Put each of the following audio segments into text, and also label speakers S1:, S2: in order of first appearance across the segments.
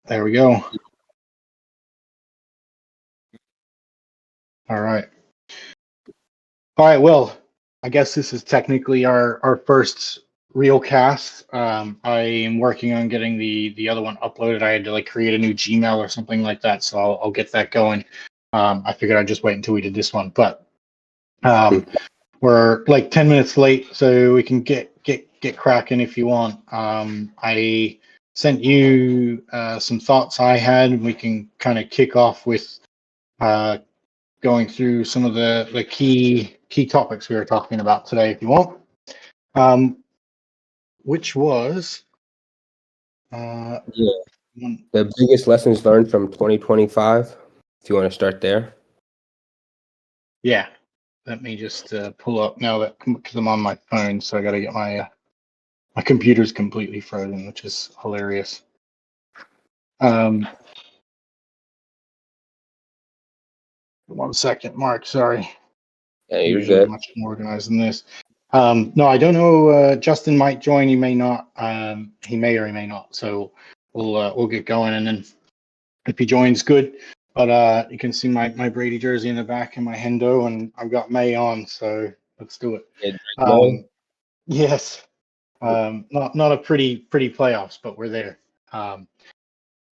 S1: There we go. All right. All right. Well, I guess this is technically our first real cast. I am working on getting the other one uploaded. I had to create a new Gmail or something like that, so I'll get that going. I figured I'd just wait until we did this one, but we're like 10 minutes late, so we can get cracking if you want. I sent you some thoughts I had, and we can kind of kick off with going through some of the key topics we were talking about today, if you want. Which was
S2: the biggest lessons learned from 2025. If you want to start there.
S1: Yeah, let me just pull up now that because I'm on my phone, so I got to get my computer's completely frozen, which is hilarious. One second, Mark. Sorry.
S2: Yeah, you're good.
S1: Much more organized than this. No, I don't know. Justin might join. He may not. He may or he may not. So we'll get going, and then if he joins, good. But you can see my Brady jersey in the back and my Hendo, and I've got May on. So let's do it. Yes. Not a pretty playoffs, but we're there.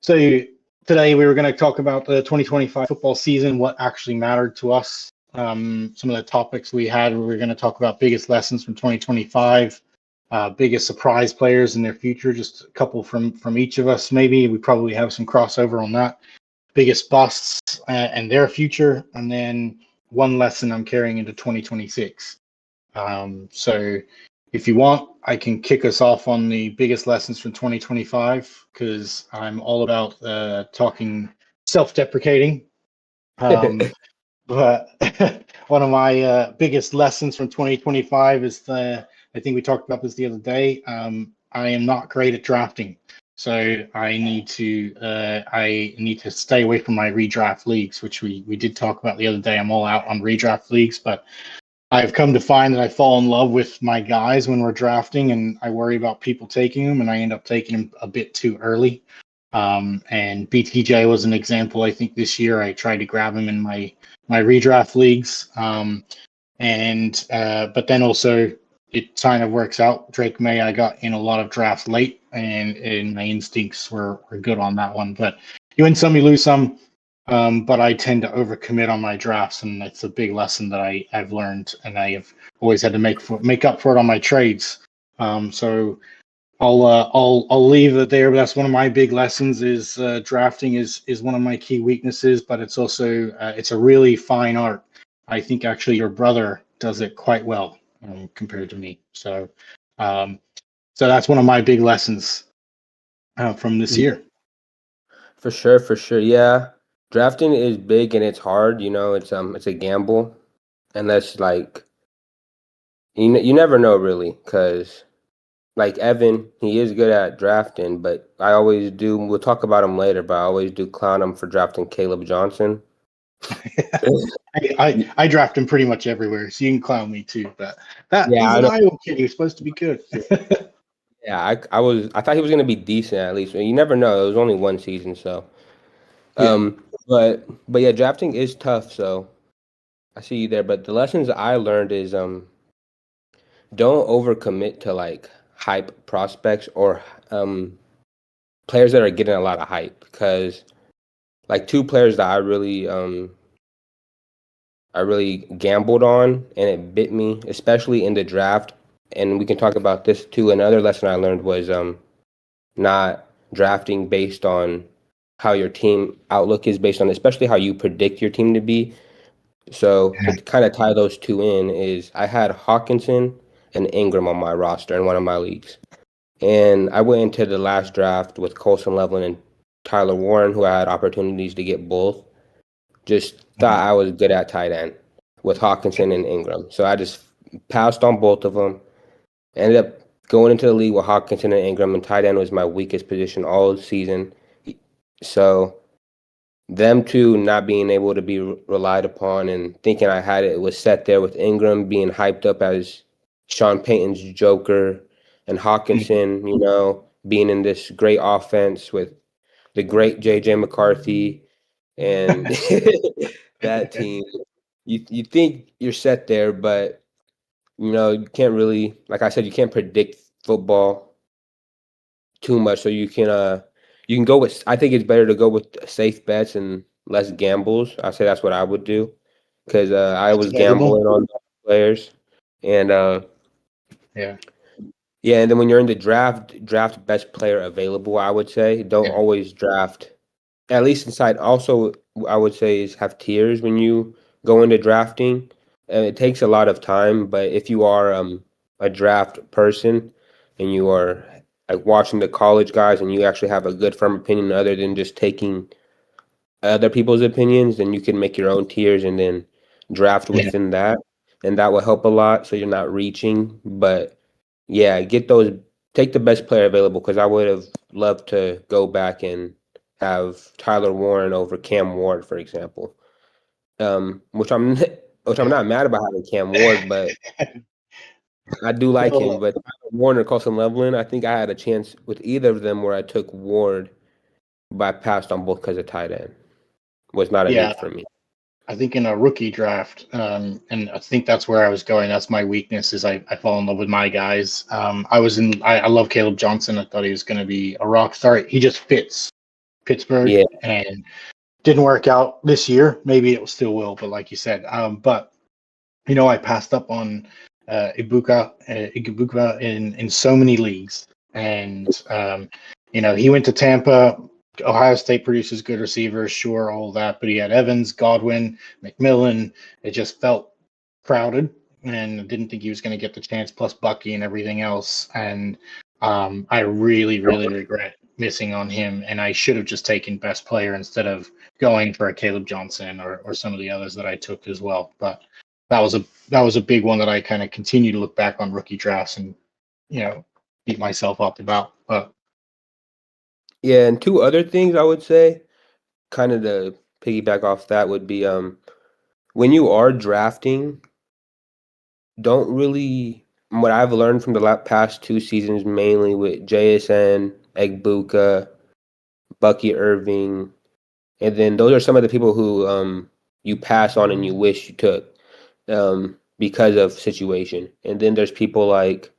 S1: So today we were going to talk about the 2025 football season, what actually mattered to us. Some of the topics we had, we were going to talk about biggest lessons from 2025, biggest surprise players in their future, just a couple from each of us. Maybe we probably have some crossover on that. Biggest busts and their future, and then one lesson I'm carrying into 2026. So if you want, I can kick us off on the biggest lessons from 2025 because I'm all about talking self-deprecating. But one of my biggest lessons from 2025 is I think we talked about this the other day. I am not great at drafting, so I need to stay away from my redraft leagues, which we did talk about the other day. I'm all out on redraft leagues, but I've come to find that I fall in love with my guys when we're drafting, and I worry about people taking them, and I end up taking them a bit too early. And BTJ was an example. I think this year I tried to grab him in my redraft leagues, but then also it kind of works out. Drake May, I got in a lot of drafts late, and my instincts were good on that one. But you win some, you lose some. But I tend to overcommit on my drafts, and it's a big lesson that I've learned, and I have always had to make up for it on my trades. So I'll leave it there. But that's one of my big lessons: is drafting is one of my key weaknesses, but it's also it's a really fine art. I think actually your brother does it quite well compared to me. So that's one of my big lessons from this year.
S2: For sure, yeah. Drafting is big and it's hard. It's a gamble, and that's you never know really, because like Evan, he is good at drafting, but I always do. We'll talk about him later, but I always do clown him for drafting Caleb Johnson.
S1: I draft him pretty much everywhere, so you can clown me too. But he's an Iowa kid. He was supposed to be good.
S2: Yeah, I thought he was gonna be decent at least. You never know. It was only one season, so. But yeah, drafting is tough. So I see you there. But the lessons I learned is don't overcommit to hype prospects or players that are getting a lot of hype, because two players that I really gambled on and it bit me, especially in the draft. And we can talk about this too. Another lesson I learned was not drafting based on how your team outlook is, based on especially how you predict your team to be. So to kind of tie those two in is I had Hawkinson and Ingram on my roster in one of my leagues. And I went into the last draft with Colson Loveland and Tyler Warren, who I had opportunities to get both. Just thought I was good at tight end with Hawkinson and Ingram. So I just passed on both of them. Ended up going into the league with Hawkinson and Ingram, and tight end was my weakest position all season. So them two not being able to be relied upon and thinking I had it was set there with Ingram being hyped up as Sean Payton's Joker and Hawkinson, being in this great offense with the great JJ McCarthy and that team. You think you're set there, but you can't really, like I said, you can't predict football too much. So you can go with. I think it's better to go with safe bets and less gambles. I say that's what I would do because I
S1: That's
S2: was
S1: available.
S2: gambling on players, and
S1: Yeah.
S2: yeah, and then when you're in the draft best player available. I would say don't
S1: Yeah.
S2: always draft. At least inside, also I would say is have tiers when you go into drafting. And it takes a lot of time, but if you are a draft person and you are like watching the college guys and you actually have a good firm opinion other than just taking other people's opinions, then you can make your own tiers and then draft
S1: Yeah.
S2: within that, and that will help a lot. So you're not reaching, but yeah, take the best player available because I would have loved to go back and have Tyler Warren over Cam Ward, for example. Which I'm which I'm
S1: Yeah.
S2: not mad about having Cam Ward, but I do like him.
S1: Well,
S2: But Tyler Warren or Colson Loveland, I think I had a chance with either of them where I took Ward, but I passed on both because of tight end. Was not a
S1: yeah,
S2: need for me.
S1: I think in a rookie draft, and I think that's where I was going. That's my weakness is I fall in love with my guys. I love Caleb Johnson. I thought he was going to be a rock star. He just fits Pittsburgh
S2: Yeah,
S1: and didn't work out this year. Maybe it still will, but like you said, but I passed up on Ibuka in so many leagues, and he went to Tampa. Ohio State produces good receivers, sure, all that, but he had Evans, Godwin, McMillan. It just felt crowded, and didn't think he was going to get the chance. Plus Bucky and everything else, and I really, really regret missing on him. And I should have just taken best player instead of going for a Caleb Johnson or some of the others that I took as well. But that was a big one that I kind of continue to look back on rookie drafts and beat myself up about. But
S2: yeah. And two other things I would say, kind of to piggyback off that, would be when you are drafting, don't really. What I've learned from the past two seasons, mainly with JSN, Egbuka, Bucky Irving, and then those are some of the people who you pass on and you wish you took because of situation. And then there's people like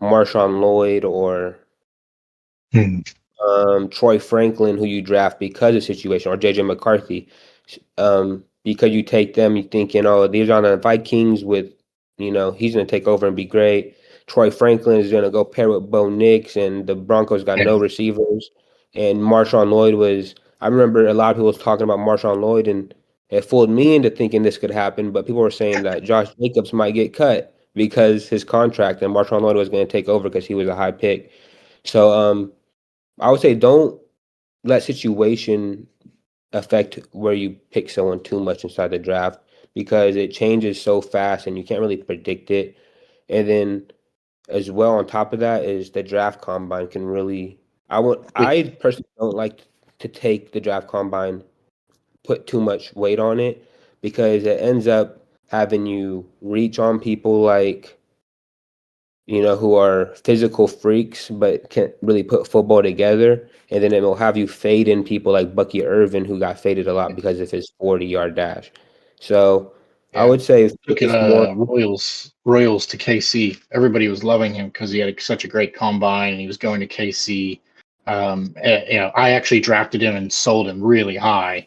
S2: Marshawn Lloyd or
S1: Hmm.
S2: Troy Franklin, who you draft because of situation, or JJ McCarthy, because you take them, you thinking, oh, these are the Vikings with, he's going to take over and be great. Troy Franklin is going to go pair with Bo Nix, and the Broncos got
S1: Yeah,
S2: no receivers. And Marshawn Lloyd I remember a lot of people was talking about Marshawn Lloyd, and it fooled me into thinking this could happen, but people were saying that Josh Jacobs might get cut because his contract, and Marshawn Lloyd was going to take over because he was a high pick. So, I would say don't let situation affect where you pick someone too much inside the draft because it changes so fast and you can't really predict it. And then as well on top of that is the draft combine can really
S1: big.
S2: I personally don't like to take the draft combine, put too much weight on it because it ends up having you reach on people like who are physical freaks but can't really put football together. And then it will have you fade in people like Bucky Irvin, who got faded a lot because of his 40-yard dash. So I
S1: Yeah.
S2: would say
S1: Look at
S2: focus more.
S1: Royals to KC. Everybody was loving him because he had such a great combine and he was going to KC. I actually drafted him and sold him really high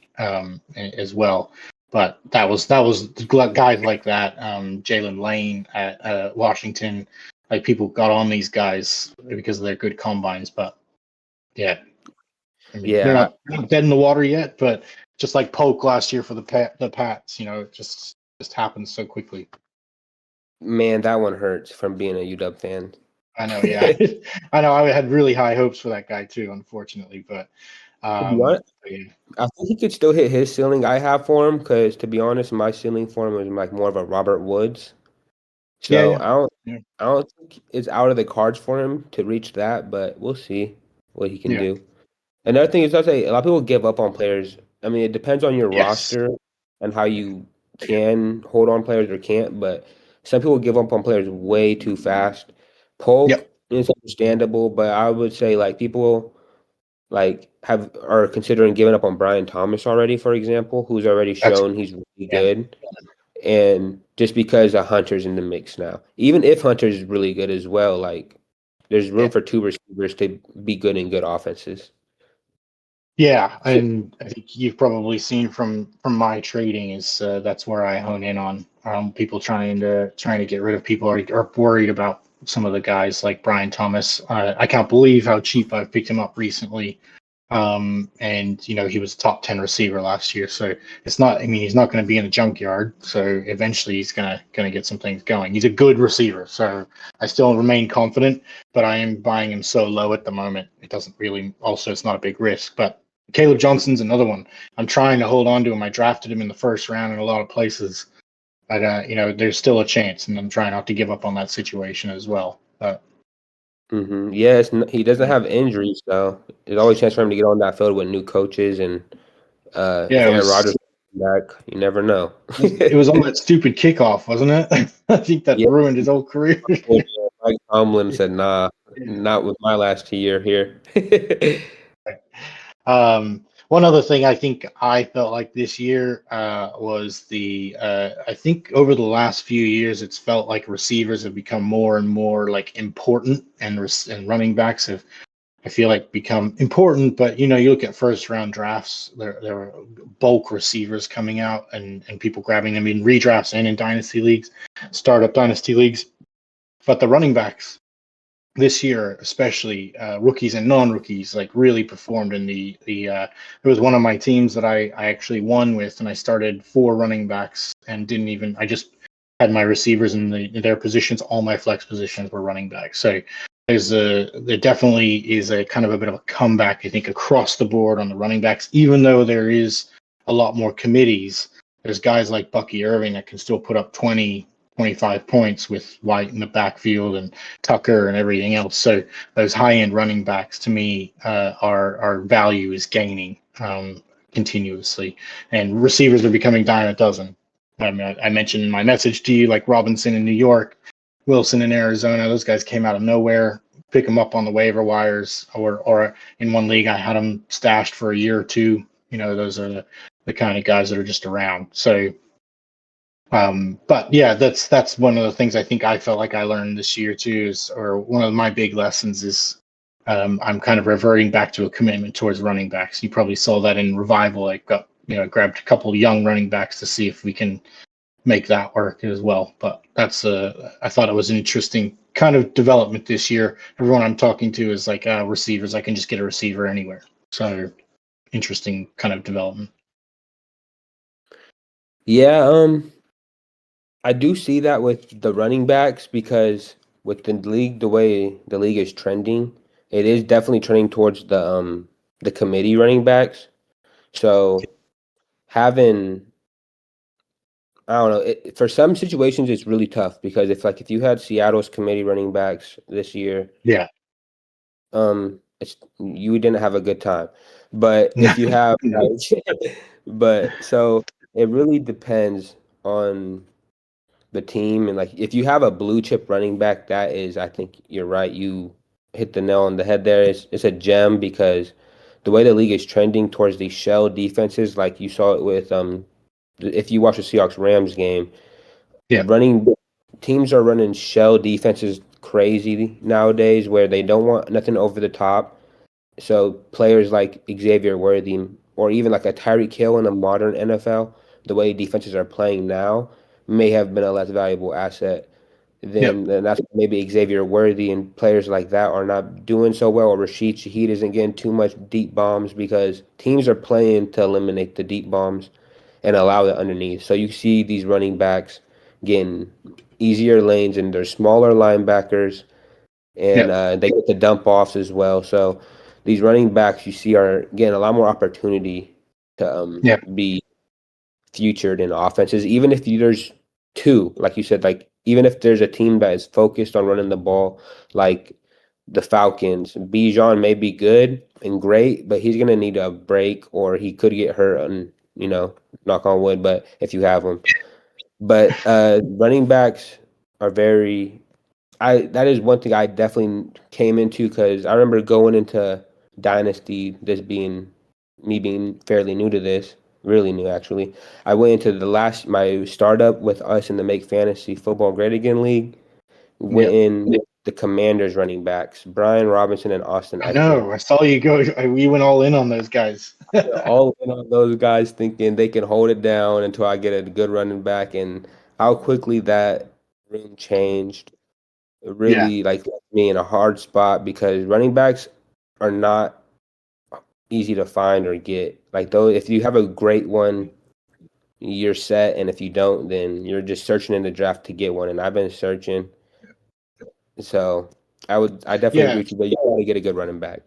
S1: as well. But that was guys like that. Jalen Lane at Washington. Like people got on these guys because of their good combines. But yeah, I mean
S2: Yeah,
S1: they're not dead in the water yet. But just like Polk last year for the Pats, it just happens so quickly.
S2: man, that one hurts from being a UW fan.
S1: I know, yeah. I know I had really high hopes for that guy too, unfortunately, but
S2: What?
S1: yeah.
S2: I think he could still hit his ceiling I have for him because, to be honest, my ceiling for him is like more of a Robert Woods.
S1: Yeah,
S2: So
S1: yeah. Yeah.
S2: I don't think it's out of the cards for him to reach that, but we'll see what he can
S1: Yeah.
S2: do. Another thing is I say a lot of people give up on players. I mean, it depends on your
S1: Yes.
S2: roster and how you can hold on players or can't, but some people give up on players way too fast. Polk
S1: Yep.
S2: is understandable, but I would say like people like are considering giving up on Brian Thomas already, for example, who's already
S1: That's
S2: shown he's really
S1: yeah.
S2: good. And just because Hunter's in the mix now, even if Hunter's really good as well, like there's room for two receivers to be good in good offenses.
S1: Yeah, and I think you've probably seen from my trading is that's where I hone in on people trying to get rid of people are worried about some of the guys like Brian Thomas. I can't believe how cheap I've picked him up recently. And he was a top 10 receiver last year, so it's not. I mean, he's not going to be in a junkyard. So eventually, he's gonna get some things going. He's a good receiver, so I still remain confident. But I am buying him so low at the moment. It doesn't really. Also, it's not a big risk, but Caleb Johnson's another one. I'm trying to hold on to him. I drafted him in the first round in a lot of places, but there's still a chance, and I'm trying not to give up on that situation as well. But
S2: Yeah, he doesn't have injuries, so there's always a chance for him to get on that field with new coaches, and if
S1: yeah,
S2: Aaron Rodgers comes back, you never know.
S1: it was on that stupid kickoff, wasn't it? I think that
S2: Yeah.
S1: ruined his whole career.
S2: Mike Tomlin said, "Nah, not with my last year here."
S1: One other thing I think I felt like this year was I think over the last few years, it's felt like receivers have become more and more like important, and running backs have, I feel like, become important. But you look at first round drafts, there are bulk receivers coming out and people grabbing them in redrafts and in dynasty leagues, startup dynasty leagues. But the running backs this year, especially rookies and non-rookies, like really performed in it was one of my teams that I actually won with, and I started 4 running backs and I just had my receivers in their positions. All my flex positions were running backs. So there definitely is a kind of a bit of a comeback, I think, across the board on the running backs, even though there is a lot more committees. There's guys like Bucky Irving that can still put up 25 points with White in the backfield and Tucker and everything else. So those high-end running backs, to me, our value is gaining continuously, and receivers are becoming dime a dozen. I mentioned in my message to you, like Robinson in New York, Wilson in Arizona. Those guys came out of nowhere. Pick them up on the waiver wires, or in one league I had them stashed for a year or two. Those are the kind of guys that are just around. So but yeah, that's one of the things I think I felt like I learned this year too, or one of my big lessons is I'm kind of reverting back to a commitment towards running backs. You probably saw that in Revival. I grabbed a couple of young running backs to see if we can make that work as well. But I thought it was an interesting kind of development this year. Everyone I'm talking to is like receivers. I can just get a receiver anywhere. So interesting kind of development.
S2: Yeah, I do see that with the running backs because with the way the league is trending, it is definitely trending towards the committee running backs. So having I don't know, for some situations it's really tough because if you had Seattle's committee running backs this year,
S1: Yeah.
S2: you didn't have a good time. But if you have but so it really depends on the team, and like if you have a blue chip running back, that is, I think you're right. You hit the nail on the head there. It's a gem because the way the league is trending towards these shell defenses, like you saw it with if you watch the Seahawks Rams game,
S1: Yeah.
S2: running teams are running shell defenses crazy nowadays where they don't want nothing over the top. So players like Xavier Worthy or even like a Tyreek Hill in a modern NFL, the way defenses are playing now, may have been a less valuable asset
S1: Yep.
S2: then that's maybe Xavier Worthy and players like that are not doing so well, or Rashid Shaheed isn't getting too much deep bombs because teams are playing to eliminate the deep bombs and allow the underneath. So you see these running backs getting easier lanes and they're smaller linebackers and
S1: Yep.
S2: they get the dump offs as well. So these running backs you see are getting a lot more opportunity to
S1: Yep.
S2: be featured in offenses, even if there's two, like you said, like even if there's a team that is focused on running the ball, like the Falcons, Bijan may be good and great, but he's gonna need a break or he could get hurt and knock on wood, but if you have him. But running backs are very that is one thing I definitely came into because I remember going into dynasty, this being me being fairly new to this, really new actually. I went into my startup with us in the Make Fantasy Football Great Again League. Went
S1: Yeah.
S2: in with the Commanders running backs, Brian Robinson and Austin
S1: I
S2: Eckler.
S1: know. I saw you go. We went all in on those guys.
S2: All in on those guys thinking they can hold it down until I get a good running back, and how quickly that room changed. It
S1: Yeah.
S2: really like left me in a hard spot because running backs are not easy to find or get. Like though, if you have a great one, you're set, and if you don't, then you're just searching in the draft to get one. And I've been searching, so I definitely agree
S1: Yeah.
S2: with you, but you got to get a good running back.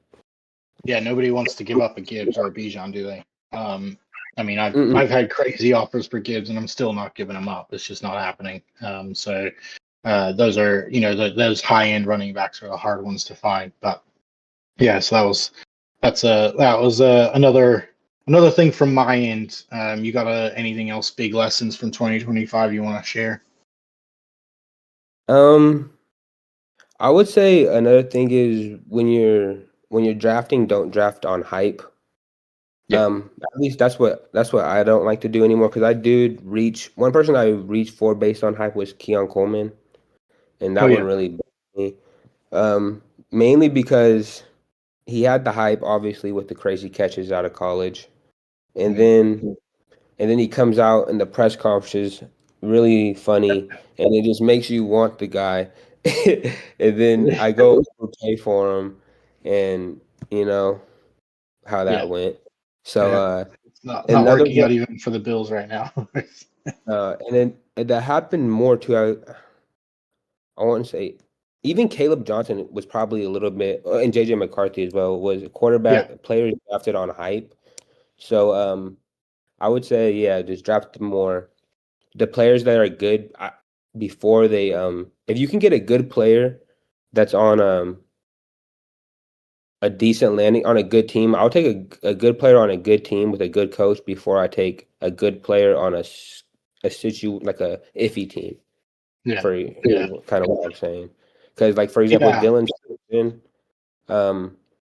S1: Yeah. Nobody wants to give up a Gibbs or a Bijan, do they? I mean,
S2: Mm-mm.
S1: I've had crazy offers for Gibbs, and I'm still not giving them up. It's just not happening. So those are, those high end running backs are the hard ones to find. But yeah, so that was another thing from my end. You got anything else? Big lessons from 2025 you want to share?
S2: I would say another thing is when you're drafting, don't draft on hype.
S1: Yeah.
S2: At least that's what I don't like to do anymore because I did reach one person I reached for based on hype was Keon Coleman, and
S1: Oh
S2: that one
S1: yeah.
S2: really bugged me. Mainly because he had the hype, obviously, with the crazy catches out of college, and
S1: Mhm.
S2: then he comes out in the press conferences really funny, and it just makes you want the guy. And then I go pay for him, and you know how that
S1: Yeah.
S2: went. So
S1: Yeah. It's not
S2: another
S1: working
S2: one,
S1: out even for the Bills right now.
S2: and that happened more too. I want to say even Caleb Johnson was probably a little bit, and JJ McCarthy as well was a
S1: Yeah.
S2: quarterback players drafted on hype. So I would say yeah, just draft more the players that are good before they if you can get a good player that's on a decent landing on a good team, I'll take a good player on a good team with a good coach before I take a good player on a like a iffy team
S1: Yeah.
S2: for
S1: Yeah.
S2: kind of what I'm saying. Because like for example,
S1: Yeah.
S2: Dylan Simpson,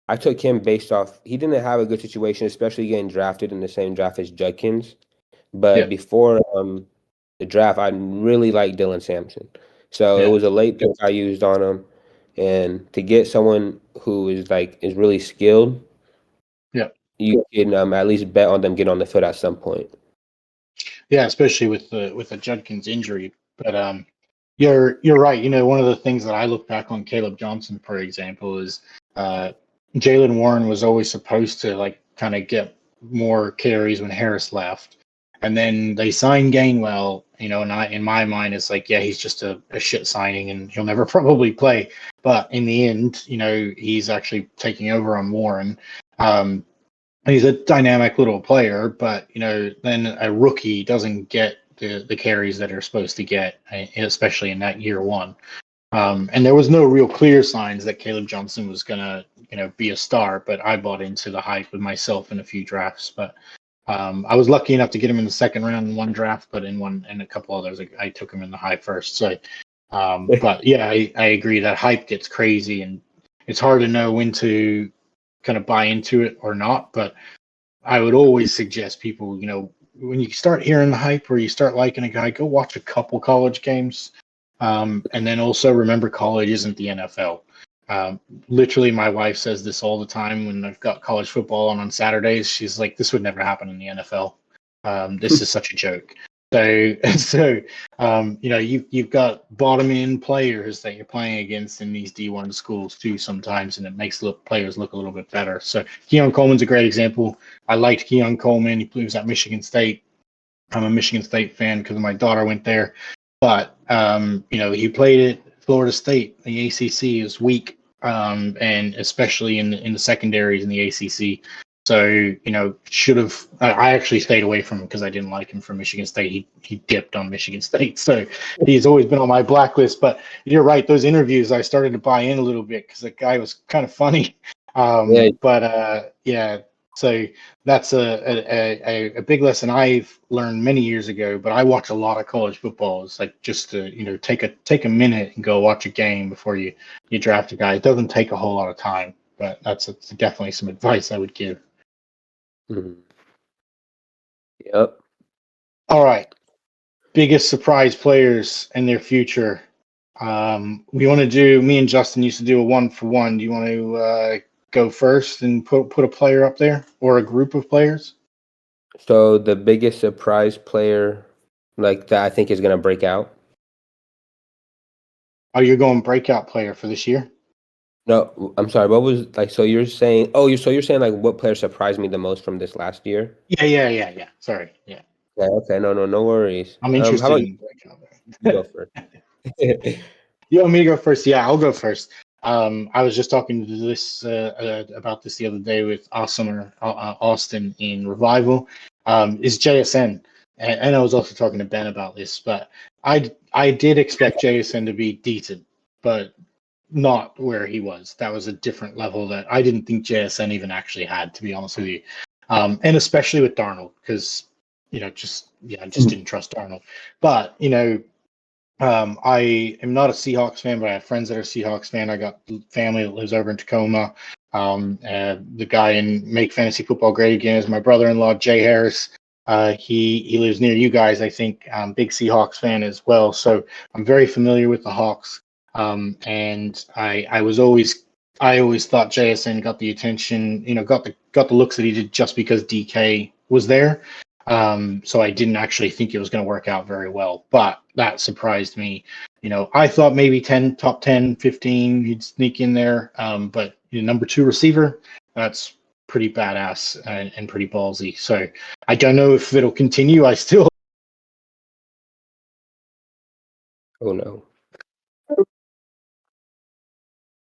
S2: I took him based off he didn't have a good situation, especially getting drafted in the same draft as Judkins. But
S1: Yeah.
S2: before the draft, I really liked Dylan Sampson. So it
S1: Yeah.
S2: was a late pick I used on him. And to get someone who is really skilled,
S1: Yeah.
S2: you can at least bet on them getting on the field at some point.
S1: Yeah, especially with the Judkins injury. But you're right. One of the things that I look back on Caleb Johnson, for example, is Jalen Warren was always supposed to like kind of get more carries when Harris left, and then they signed Gainwell. And in my mind, it's like, yeah, he's just a shit signing, and he'll never probably play. But in the end, he's actually taking over on Warren. Um, he's a dynamic little player, but then a rookie doesn't get the carries that are supposed to get, especially in that year one. And there was no real clear signs that Caleb Johnson was gonna, be a star. But I bought into the hype with myself in a few drafts. But I was lucky enough to get him in the second round in one draft, but in a couple others, I took him in the high first. So, but yeah, I agree that hype gets crazy, and it's hard to know when to kind of buy into it or not. But I would always suggest people, when you start hearing the hype or you start liking a guy, go watch a couple college games. And then also remember, college isn't the NFL. Literally, my wife says this all the time when I've got college football on Saturdays. She's like, "This would never happen in the NFL. This is such a joke." So, you've got bottom end players that you're playing against in these D1 schools too sometimes, and it makes players look a little bit better. So, Keon Coleman's a great example. I liked Keon Coleman. He was at Michigan State. I'm a Michigan State fan because my daughter went there. But he played at Florida State. The ACC is weak, and especially in the secondaries in the ACC. So should have. I actually stayed away from him because I didn't like him from Michigan State. He dipped on Michigan State, so he's always been on my blacklist. But you're right; those interviews I started to buy in a little bit because the guy was kind of funny.
S2: Yeah,
S1: But yeah, so that's a big lesson I've learned many years ago. But I watch a lot of college football. It's like just to take a minute and go watch a game before you draft a guy. It doesn't take a whole lot of time. but that's definitely some advice I would give.
S2: Mhm. Yep.
S1: All right, biggest surprise players in their future. We want to do. Me and Justin used to do a 1-for-1. Do you want to go first and put a player up there or a group of players?
S2: So the biggest surprise player, like that, I think is gonna break out.
S1: Oh, you're going breakout player for this year?
S2: No, I'm sorry. What was like? So you're saying? Oh, you're saying like what player surprised me the most from this last year?
S1: Yeah. Sorry. Yeah,
S2: Yeah. Okay. No worries.
S1: I'm
S2: How
S1: interested
S2: about
S1: in breakout
S2: you
S1: player.
S2: go first?
S1: You want me to go first? Yeah, I'll go first. I was just talking to this about this the other day with Austin in Revival. Is JSN, and I was also talking to Ben about this. But I did expect JSN to be decent, but not where he was. That was a different level that I didn't think JSN even actually had, to be honest with you. And especially with Darnold, because I just didn't trust Darnold. But I am not a Seahawks fan, but I have friends that are Seahawks fan. I got family that lives over in Tacoma. The guy in Make Fantasy Football Great Again is my brother-in-law, Jay Harris. He lives near you guys, I think. Big Seahawks fan as well, so I'm very familiar with the Hawks. And I always thought JSN got the attention, got the looks that he did just because DK was there. So I didn't actually think it was going to work out very well, but that surprised me. I thought maybe top 10, 15, he'd sneak in there. But number 2 receiver, that's pretty badass and pretty ballsy. So I don't know if it'll continue. I still.
S2: Oh no.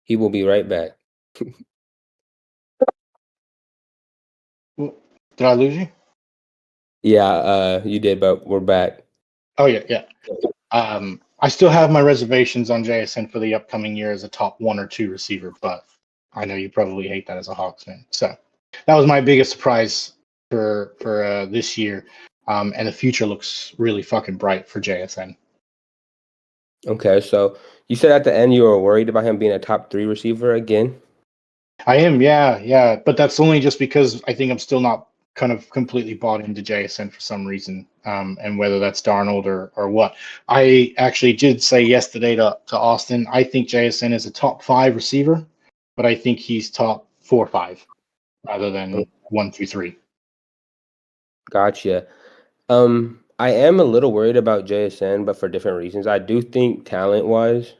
S2: He will be right back.
S1: Did I lose you?
S2: Yeah, you did, but we're back.
S1: Oh yeah. I still have my reservations on JSN for the upcoming year as a top 1 or 2 receiver, but I know you probably hate that as a Hawks fan. So that was my biggest surprise for this year, and the future looks really fucking bright for JSN.
S2: Okay, so you said at the end you were worried about him being a top 3 receiver again.
S1: I am, yeah, but that's only just because I think I'm still not kind of completely bought into JSN for some reason, and whether that's Darnold or what. I actually did say yesterday to Austin, I think JSN is a top 5 receiver, but I think he's top 4 or 5 rather than 1, 2, 3.
S2: Gotcha. I am a little worried about JSN, but for different reasons. I do think talent-wise,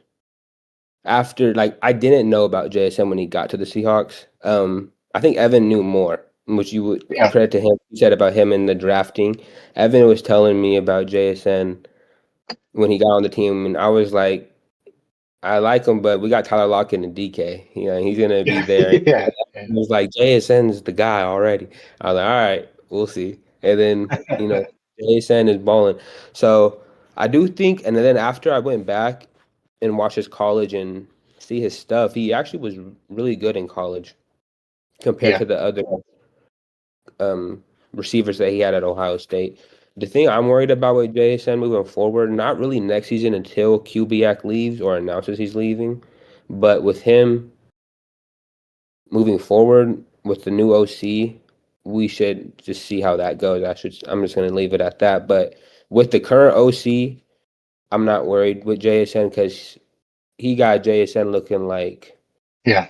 S2: after like I didn't know about JSN when he got to the Seahawks. I think Evan knew more, which you would
S1: Yeah,
S2: credit to him. You said about him in the drafting. Evan was telling me about JSN when he got on the team, and I was like, I like him, but we got Tyler Lockett and DK. He's gonna be there.
S1: yeah,
S2: He was like, JSN's the guy already. I was like, all right, we'll see. And then, JSN is balling. So I do think, and then after I went back and watched his college and see his stuff, he actually was really good in college compared
S1: yeah,
S2: to the other receivers that he had at Ohio State. The thing I'm worried about with JSN moving forward, not really next season until Kubiak leaves or announces he's leaving, but with him moving forward with the new OC, we should just see how that goes. I'm just gonna leave it at that. But with the current OC, I'm not worried with JSN because he got JSN looking like
S1: yeah,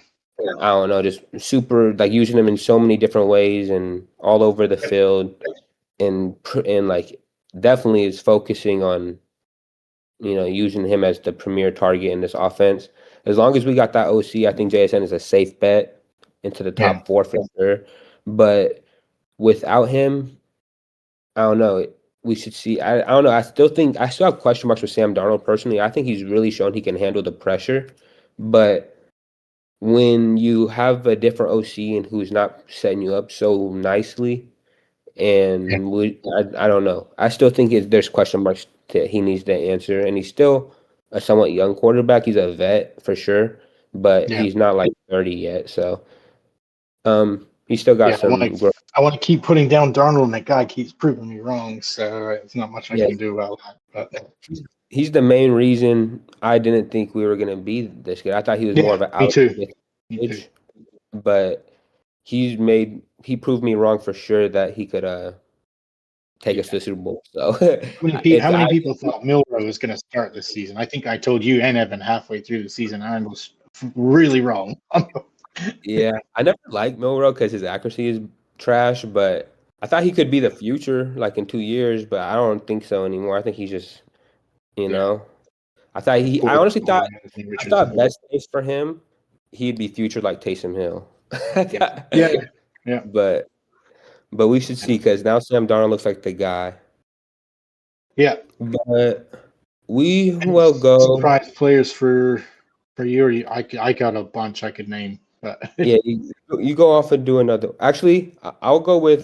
S2: I don't know, just super like using him in so many different ways and all over the field, and like definitely is focusing on using him as the premier target in this offense. As long as we got that OC, I think JSN is a safe bet into the
S1: yeah,
S2: top 4 for sure. But without him, I don't know. We should see. I don't know. I still have question marks with Sam Darnold personally. I think he's really shown he can handle the pressure, but when you have a different OC and who's not setting you up so nicely,
S1: yeah,
S2: and I don't know. I still think there's question marks that he needs to answer, and he's still a somewhat young quarterback. He's a vet for sure, but
S1: yeah.
S2: he's not like 30 yet. So, he's still got
S1: Yeah,
S2: some growth.
S1: I want to keep putting down Darnold, and that guy keeps proving me wrong. So it's not much I
S2: Yeah,
S1: can do about that. But
S2: he's the main reason I didn't think we were gonna be this good. I thought he was more
S1: yeah,
S2: of an
S1: me
S2: out
S1: too. Me too.
S2: but he proved me wrong for sure that he could take us to
S1: Yeah.
S2: the Super Bowl. So
S1: How
S2: if
S1: many
S2: I
S1: people thought Milrow was going to start this season? I think I told you and Evan halfway through the season. I was really wrong.
S2: yeah, I never liked Milrow because his accuracy is trash, but I thought he could be the future like in 2 years, but I don't think so anymore. I think he's just you
S1: Yeah.
S2: know I
S1: Poor,
S2: honestly
S1: poor
S2: thought
S1: Anthony
S2: I thought
S1: Richardson.
S2: best case for him he'd be future like Taysom Hill.
S1: Yeah. Yeah.
S2: But we should see because now Sam Darnold looks like the guy.
S1: Yeah.
S2: But we
S1: Any
S2: will go.
S1: surprise players for you? Or I got a bunch I could name, but
S2: Yeah, you go off and do another. Actually, I'll go with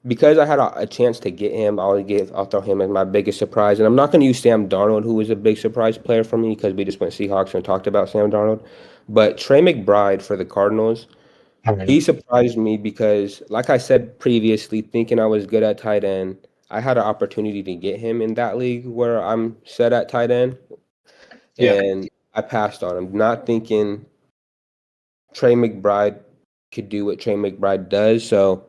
S2: because I had a chance to get him. I'll throw him as my biggest surprise, and I'm not going to use Sam Darnold, who was a big surprise player for me because we just went Seahawks and talked about Sam Darnold. But Trey McBride for the Cardinals,
S1: I mean,
S2: he surprised me because, like I said previously, thinking I was good at tight end, I had an opportunity to get him in that league where I'm set at tight end,
S1: yeah,
S2: and I passed on him, not thinking Trey McBride could do what Trey McBride does. So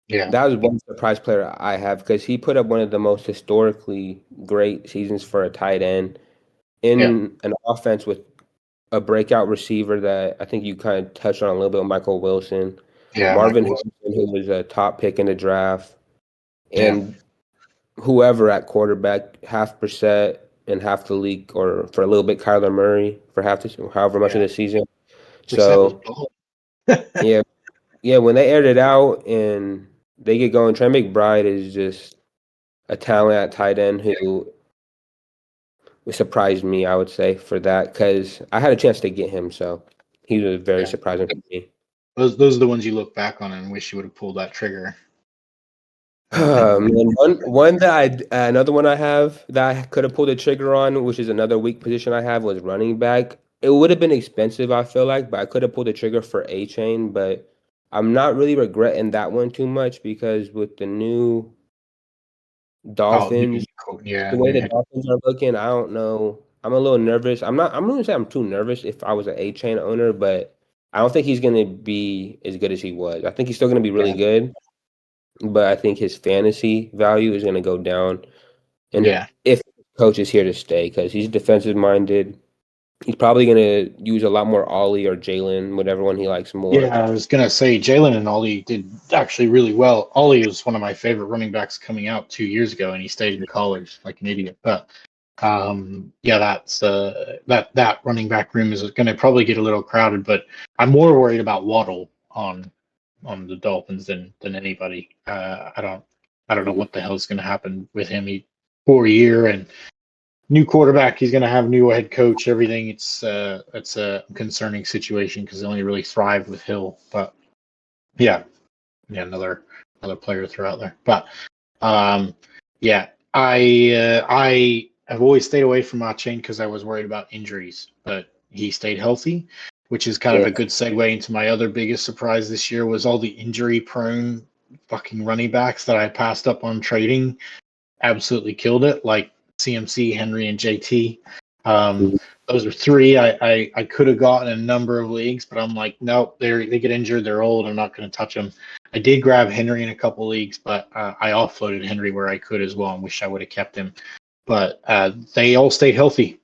S1: yeah,
S2: that was one surprise player I have because he put up one of the most historically great seasons for a tight end
S1: yeah,
S2: in an offense with a breakout receiver that I think you kind of touched on a little bit, Michael Wilson,
S1: yeah.
S2: Marvin
S1: Michael,
S2: Harrison, who was a top pick in the draft,
S1: yeah,
S2: and whoever at quarterback, half percent and half the league, or for a little bit, Kyler Murray for half the however much of
S1: yeah.
S2: the season.
S1: Percent was
S2: So
S1: balling.
S2: yeah, yeah, when they aired it out and they get going, Trey McBride is just a talent at tight end who surprised me, I would say, for that because I had a chance to get him, so he was very
S1: Yeah,
S2: surprising for me.
S1: those are the ones you look back on and wish you would have pulled that trigger.
S2: Man, one that another one I have that I could have pulled the trigger on, which is another weak position I have, was running back. It would have been expensive, I feel like, but I could have pulled the trigger for A Chain, but I'm not really regretting that one too much because with the new
S1: Oh,
S2: Dolphins,
S1: yeah,
S2: the way the Dolphins are looking, I don't know. I'm a little nervous. I'm gonna say I'm too nervous if I was an A Chain owner, but I don't think he's gonna be as good as he was. I think he's still gonna be really
S1: yeah,
S2: good, but I think his fantasy value is gonna go down. And
S1: yeah.
S2: if coach is here to stay, because he's defensive minded, he's probably gonna use a lot more Ollie or Jalen, whatever one he likes more.
S1: Yeah, I was gonna say Jalen and Ollie did actually really well. Ollie was one of my favorite running backs coming out 2 years ago, and he stayed in college like an idiot. But yeah, that's that running back room is going to probably get a little crowded. But I'm more worried about Waddle on the Dolphins than anybody. I don't know what the hell is going to happen with him. He poor year and new quarterback. He's going to have new head coach. Everything. It's a concerning situation because they only really thrived with Hill. But yeah, yeah, another player to throw out there. But yeah, I have always stayed away from Achane because I was worried about injuries, but he stayed healthy, which is kind of
S2: Yeah,
S1: a good segue into my other biggest surprise this year was all the injury prone fucking running backs that I passed up on trading absolutely killed it, like CMC, Henry, and JT. Um, those are three I could have gotten in a number of leagues, but I'm like, nope, they get injured, they're old, I'm not going to touch them. I did grab Henry in a couple leagues, but I offloaded Henry where I could as well, and wish I would have kept him. But they all stayed healthy,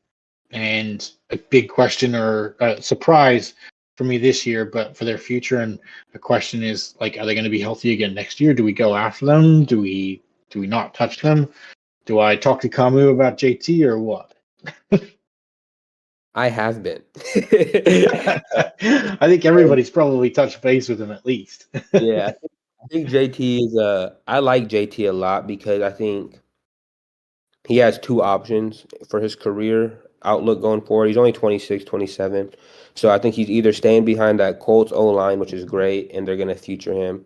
S1: and a big question or surprise for me this year, but for their future. And the question is, like, are they going to be healthy again next year? Do we go after them? Do we not touch them? Do I talk to Camus about JT or what?
S2: I have been.
S1: I think everybody's probably touched base with him at least.
S2: Yeah, I think JT is I like JT a lot because I think he has two options for his career outlook going forward. He's only 26, 27. So I think he's either staying behind that Colts O line, which is great, and they're going to feature him,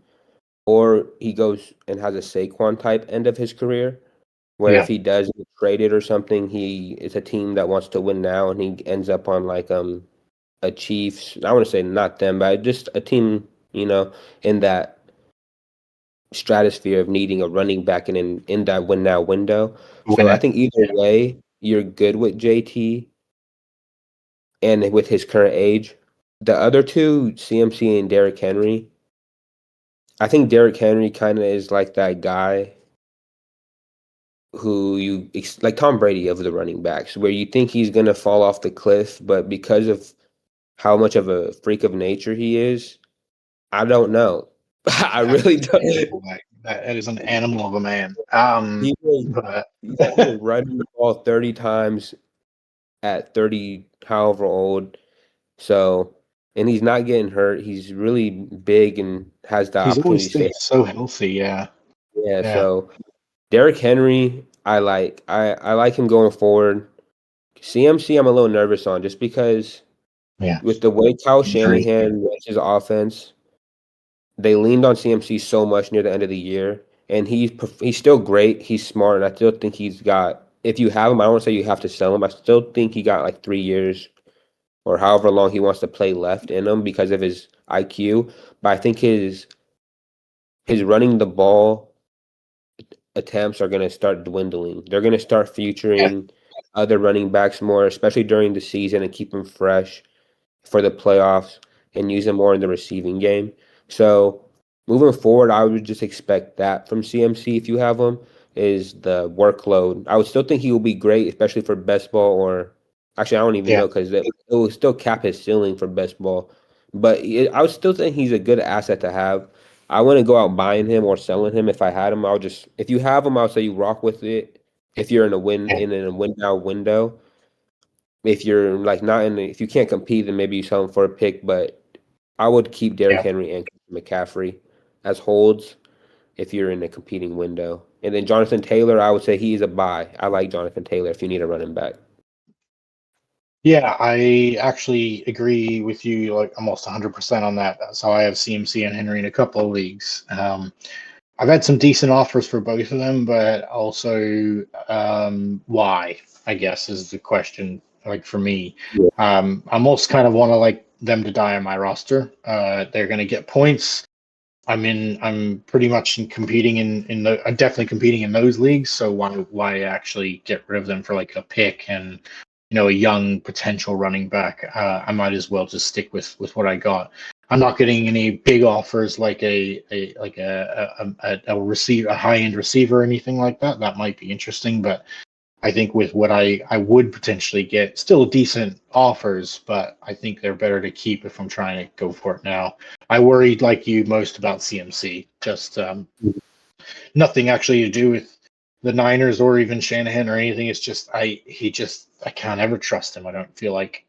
S2: or he goes and has a Saquon type end of his career, where if
S1: Yeah,
S2: he does get traded or something, it's a team that wants to win now, and he ends up on like a Chiefs. I want to say not them, but just a team, in that stratosphere of needing a running back and in that win now window.
S1: win
S2: So I
S1: it.
S2: think either way, you're good with JT and with his current age. The other two, CMC and Derrick Henry. I think Derrick Henry kind of is like that guy who like Tom Brady of the running backs, where you think he's gonna fall off the cliff, but because of how much of a freak of nature he is, I don't know. I
S1: That
S2: really
S1: is an
S2: don't.
S1: animal, that is an animal of a man.
S2: He was
S1: But
S2: he was running the ball 30 times at 30, however old. So, and he's not getting hurt. He's really big and has the
S1: he's always
S2: opportunity to
S1: stayed
S2: stay.
S1: so healthy. Yeah,
S2: Yeah.
S1: yeah,
S2: So Derrick Henry, I like. I like him going forward. CMC, I'm a little nervous on just because
S1: yeah.
S2: with the way Kyle
S1: Injury.
S2: Shanahan runs his offense, they leaned on CMC so much near the end of the year, and he's still great. He's smart, and I still think he's got. If you have him, I don't want to say you have to sell him. I still think he got like 3 years or however long he wants to play left in him because of his IQ. But I think his running the ball attempts are going to start dwindling. They're going to start
S1: Yeah,
S2: featuring other running backs more, especially during the season, and keep him fresh for the playoffs and use him more in the receiving game. So moving forward, I would just expect that from CMC if you have him is the workload. I would still think he will be great, especially for best ball or actually I don't even
S1: yeah,
S2: know because it will still cap his ceiling for best ball. But I would still think he's a good asset to have. I wouldn't go out buying him or selling him if I had him. I'll just if you have him, I'll say you rock with it. If you're
S1: yeah,
S2: in a win now window, if you're like not in the, if you can't compete, then maybe you sell him for a pick. But I would keep Derrick
S1: yeah.
S2: Henry and McCaffrey as holds if you're in a competing window. And then Jonathan Taylor, I would say he is a buy. I like Jonathan Taylor if you need a running back.
S1: Yeah, I actually agree with you like almost 100% on that. So I have CMC and Henry in a couple of leagues. I've had some decent offers for both of them, but also why, I guess, is the question. Like for me,
S2: Yeah.
S1: I almost kind of want to like them to die on my roster. They're going to get points. I'm pretty much competing in the. I'm definitely competing in those leagues. So why actually get rid of them for like a pick and a young potential running back? I might as well just stick with what I got. I'm not getting any big offers like a receiver, a high end receiver, or anything like that. That might be interesting, but I think with what I would potentially get, still decent offers, but I think they're better to keep if I'm trying to go for it now. I worried like you most about CMC. Just nothing actually to do with the Niners or even Shanahan or anything. It's just I can't ever trust him. I don't feel like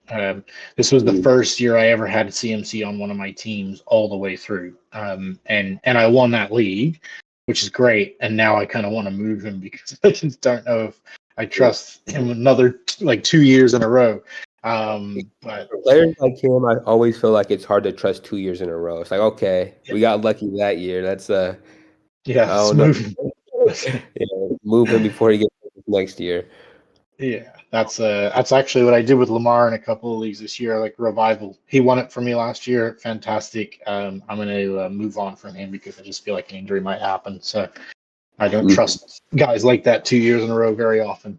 S1: this was the first year I ever had CMC on one of my teams all the way through, and I won that league, which is great. And now I kind of want to move him because I just don't know if I trust him another like 2 years in a row. But
S2: For players like him, I always feel like it's hard to trust 2 years in a row. It's like, okay,
S1: yeah,
S2: we got lucky that year. That's
S1: yeah,
S2: I
S1: let's
S2: don't know.
S1: move him.
S2: Yeah, move him before he gets hurt next year.
S1: Yeah, that's actually what I did with Lamar in a couple of leagues this year, like revival. He won it for me last year. Fantastic. I'm going to move on from him because I just feel like an injury might happen. So I don't
S2: Mhm.
S1: trust guys like that 2 years in a row very often.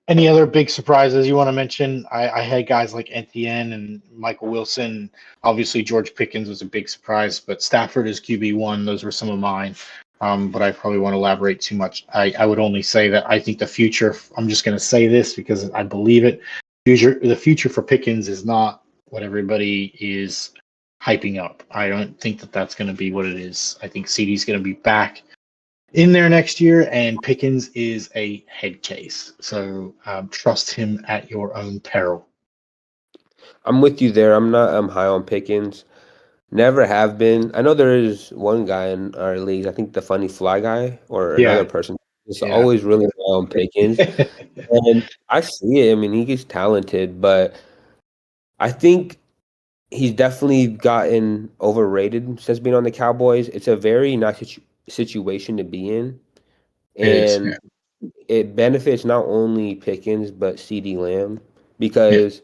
S1: Any other big surprises you want to mention? I had guys like Etienne and Michael Wilson. Obviously, George Pickens was a big surprise, but Stafford is QB1. Those were some of mine. But I probably won't elaborate too much. I would only say that I think the future, I'm just going to say this because I believe it. The future for Pickens is not what everybody is hyping up. I don't think that that's going to be what it is. I think CD's going to be back in there next year, and Pickens is a head case. So trust him at your own peril.
S2: I'm with you there. I'm high on Pickens. Never have been. I know there is one guy in our leagues, I think the funny fly guy or another
S1: Yeah,
S2: person is
S1: yeah.
S2: always really high on Pickens. And I see it. I mean, he gets talented, but I think he's definitely gotten overrated since being on the Cowboys. It's a very nice situation to be in.
S1: It is.
S2: And
S1: Yeah.
S2: it benefits not only Pickens, but CD Lamb
S1: Yeah.
S2: because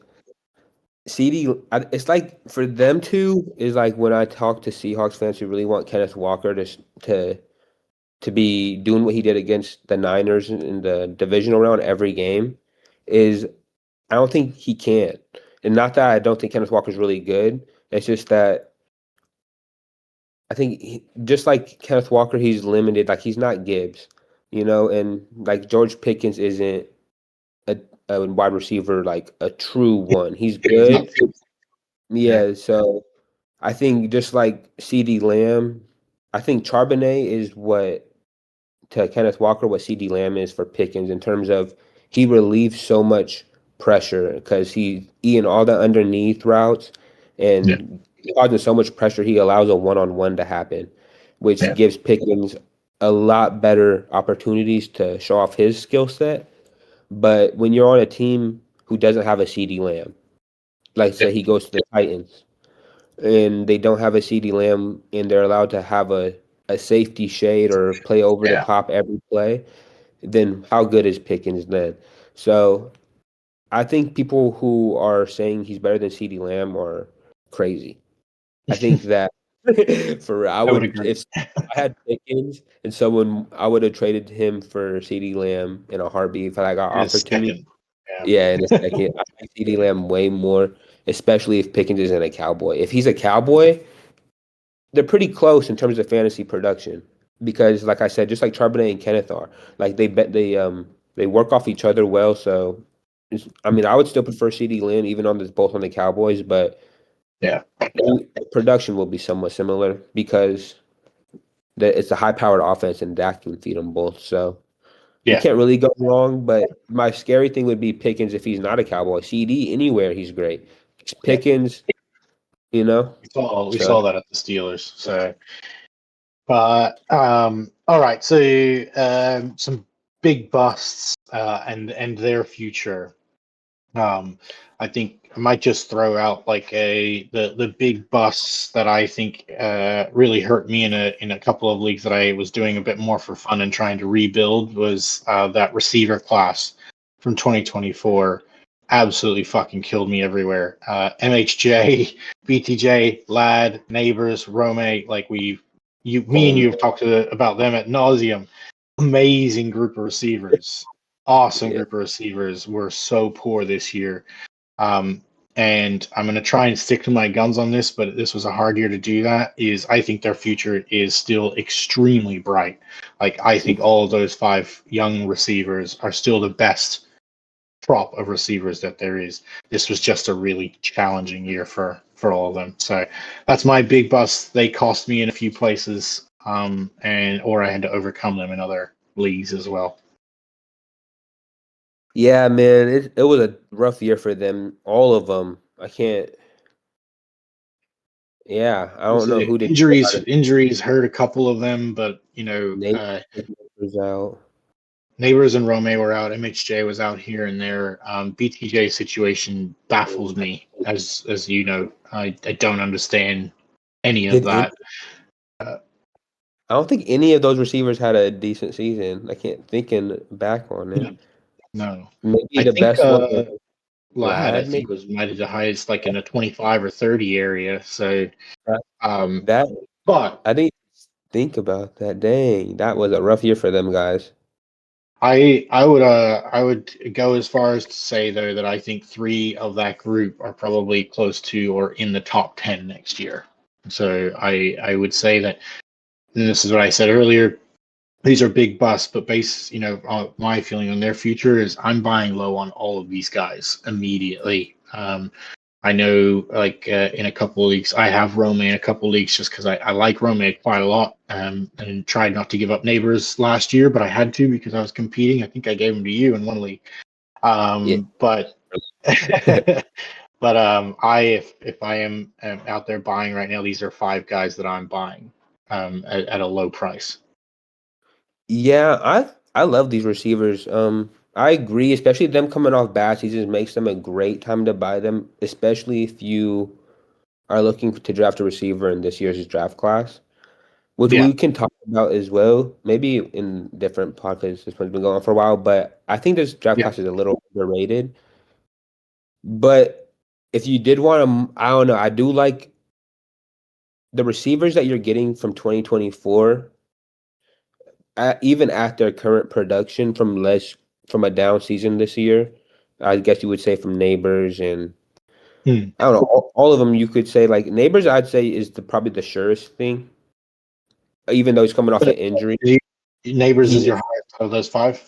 S2: it's like for them two is like when I talk to Seahawks fans who really want Kenneth Walker to to be doing what he did against the Niners in the divisional round every game is I don't think he can. And not that I don't think Kenneth Walker's really good. It's just that I think just like Kenneth Walker, he's limited. Like he's not Gibbs, and like George Pickens isn't a wide receiver like a true one. He's
S1: He's not.
S2: good. Yeah, so I think just like CD Lamb, I think Charbonnet is what to Kenneth Walker what CD Lamb is for Pickens in terms of he relieves so much pressure because he in all the underneath routes
S1: Yeah.
S2: and causing so much pressure, he allows a one-on-one to happen, which
S1: Yeah.
S2: gives Pickens a lot better opportunities to show off his skill set. But when you're on a team who doesn't have a CD Lamb, like
S1: Yeah.
S2: say he goes to the Titans, and they don't have a CD Lamb and they're allowed to have a safety shade or play over the
S1: Yeah.
S2: top every play, then how good is Pickens then? So I think people who are saying he's better than CD Lamb are crazy. I think that for I
S1: I would
S2: would
S1: agree.
S2: if I had Pickens and someone I would have traded him for CD Lamb in a heartbeat if I got
S1: In a
S2: offered to me.
S1: second. Yeah.
S2: Yeah, in a second. I like CD Lamb way more, especially if Pickens isn't a Cowboy. If he's a Cowboy, they're pretty close in terms of fantasy production because, like I said, just like Charbonnet and Kenneth are, like they work off each other well. So, I mean, I would still prefer CD Lamb even on this both on the Cowboys, but
S1: Yeah.
S2: production will be somewhat similar because it's a high-powered offense and Dak can feed them both. So you
S1: Yeah.
S2: can't really go wrong. But my scary thing would be Pickens if he's not a Cowboy. CD anywhere he's great.
S1: Yeah.
S2: Pickens,
S1: We
S2: So
S1: saw that at the Steelers. So, but all right. So some big busts and their future. I think I might just throw out like the big busts that I think really hurt me in a couple of leagues that I was doing a bit more for fun and trying to rebuild was that receiver class from 2024. Absolutely fucking killed me everywhere. MHJ, BTJ, Lad, Neighbors, Rome, like me and you have talked about them at nauseum. Amazing group of receivers, awesome
S2: yeah.
S1: group of receivers. Were so poor this year. Um, and I'm going to try and stick to my guns on this, but this was a hard year to do that. Is I think their future is still extremely bright. Like I think all of those 5 young receivers are still the best crop of receivers that there is. This was just a really challenging year for all of them. So that's my big bust. They cost me in a few places, or I had to overcome them in other leagues as well.
S2: Yeah, man, it was a rough year for them, all of them. I can't. Yeah, I don't know who did
S1: Injuries hurt a couple of them, but
S2: Nate was out.
S1: Neighbors and Rome were out. MHJ was out here and there. BTJ situation baffles me, as you know. I don't understand any of
S2: Did any,
S1: that.
S2: I don't think any of those receivers had a decent season. I can't thinking back on it.
S1: No,
S2: Maybe
S1: I
S2: the
S1: think
S2: best one was
S1: Lad, I
S2: Lad. Maybe
S1: think was might have the highest, like in the 25 or 30 area. So,
S2: that,
S1: um,
S2: that
S1: but
S2: I didn't think about that. Dang, that was a rough year for them guys.
S1: I would go as far as to say though that I think 3 of that group are probably close to or in the top 10 next year. So I would say that, and this is what I said earlier. These are big busts, but my feeling on their future is I'm buying low on all of these guys immediately. I know, like in a couple of leagues, I have Rome in a couple of leagues just because I like Rome quite a lot, and tried not to give up Neighbors last year, but I had to because I was competing. I think I gave him to you in one league.
S2: Yeah.
S1: But but if I am out there buying right now, these are 5 guys that I'm buying at a low price.
S2: Yeah, I love these receivers. I agree, especially them coming off bad seasons makes them a great time to buy them, especially if you are looking to draft a receiver in this year's draft class, which
S1: Yeah,
S2: we can talk about as well, maybe in different podcasts. This one's been going on for a while, but I think this draft
S1: yeah,
S2: class is a little underrated. But if you did want to, I don't know, I do like the receivers that you're getting from 2024, even at their current production from a down season this year. I guess you would say from Neighbors and
S1: Hmm.
S2: I don't know. All of them, you could say like Neighbors. I'd say is probably the surest thing, even though he's coming off an injury.
S1: Neighbors is
S2: He
S1: your highest of those five?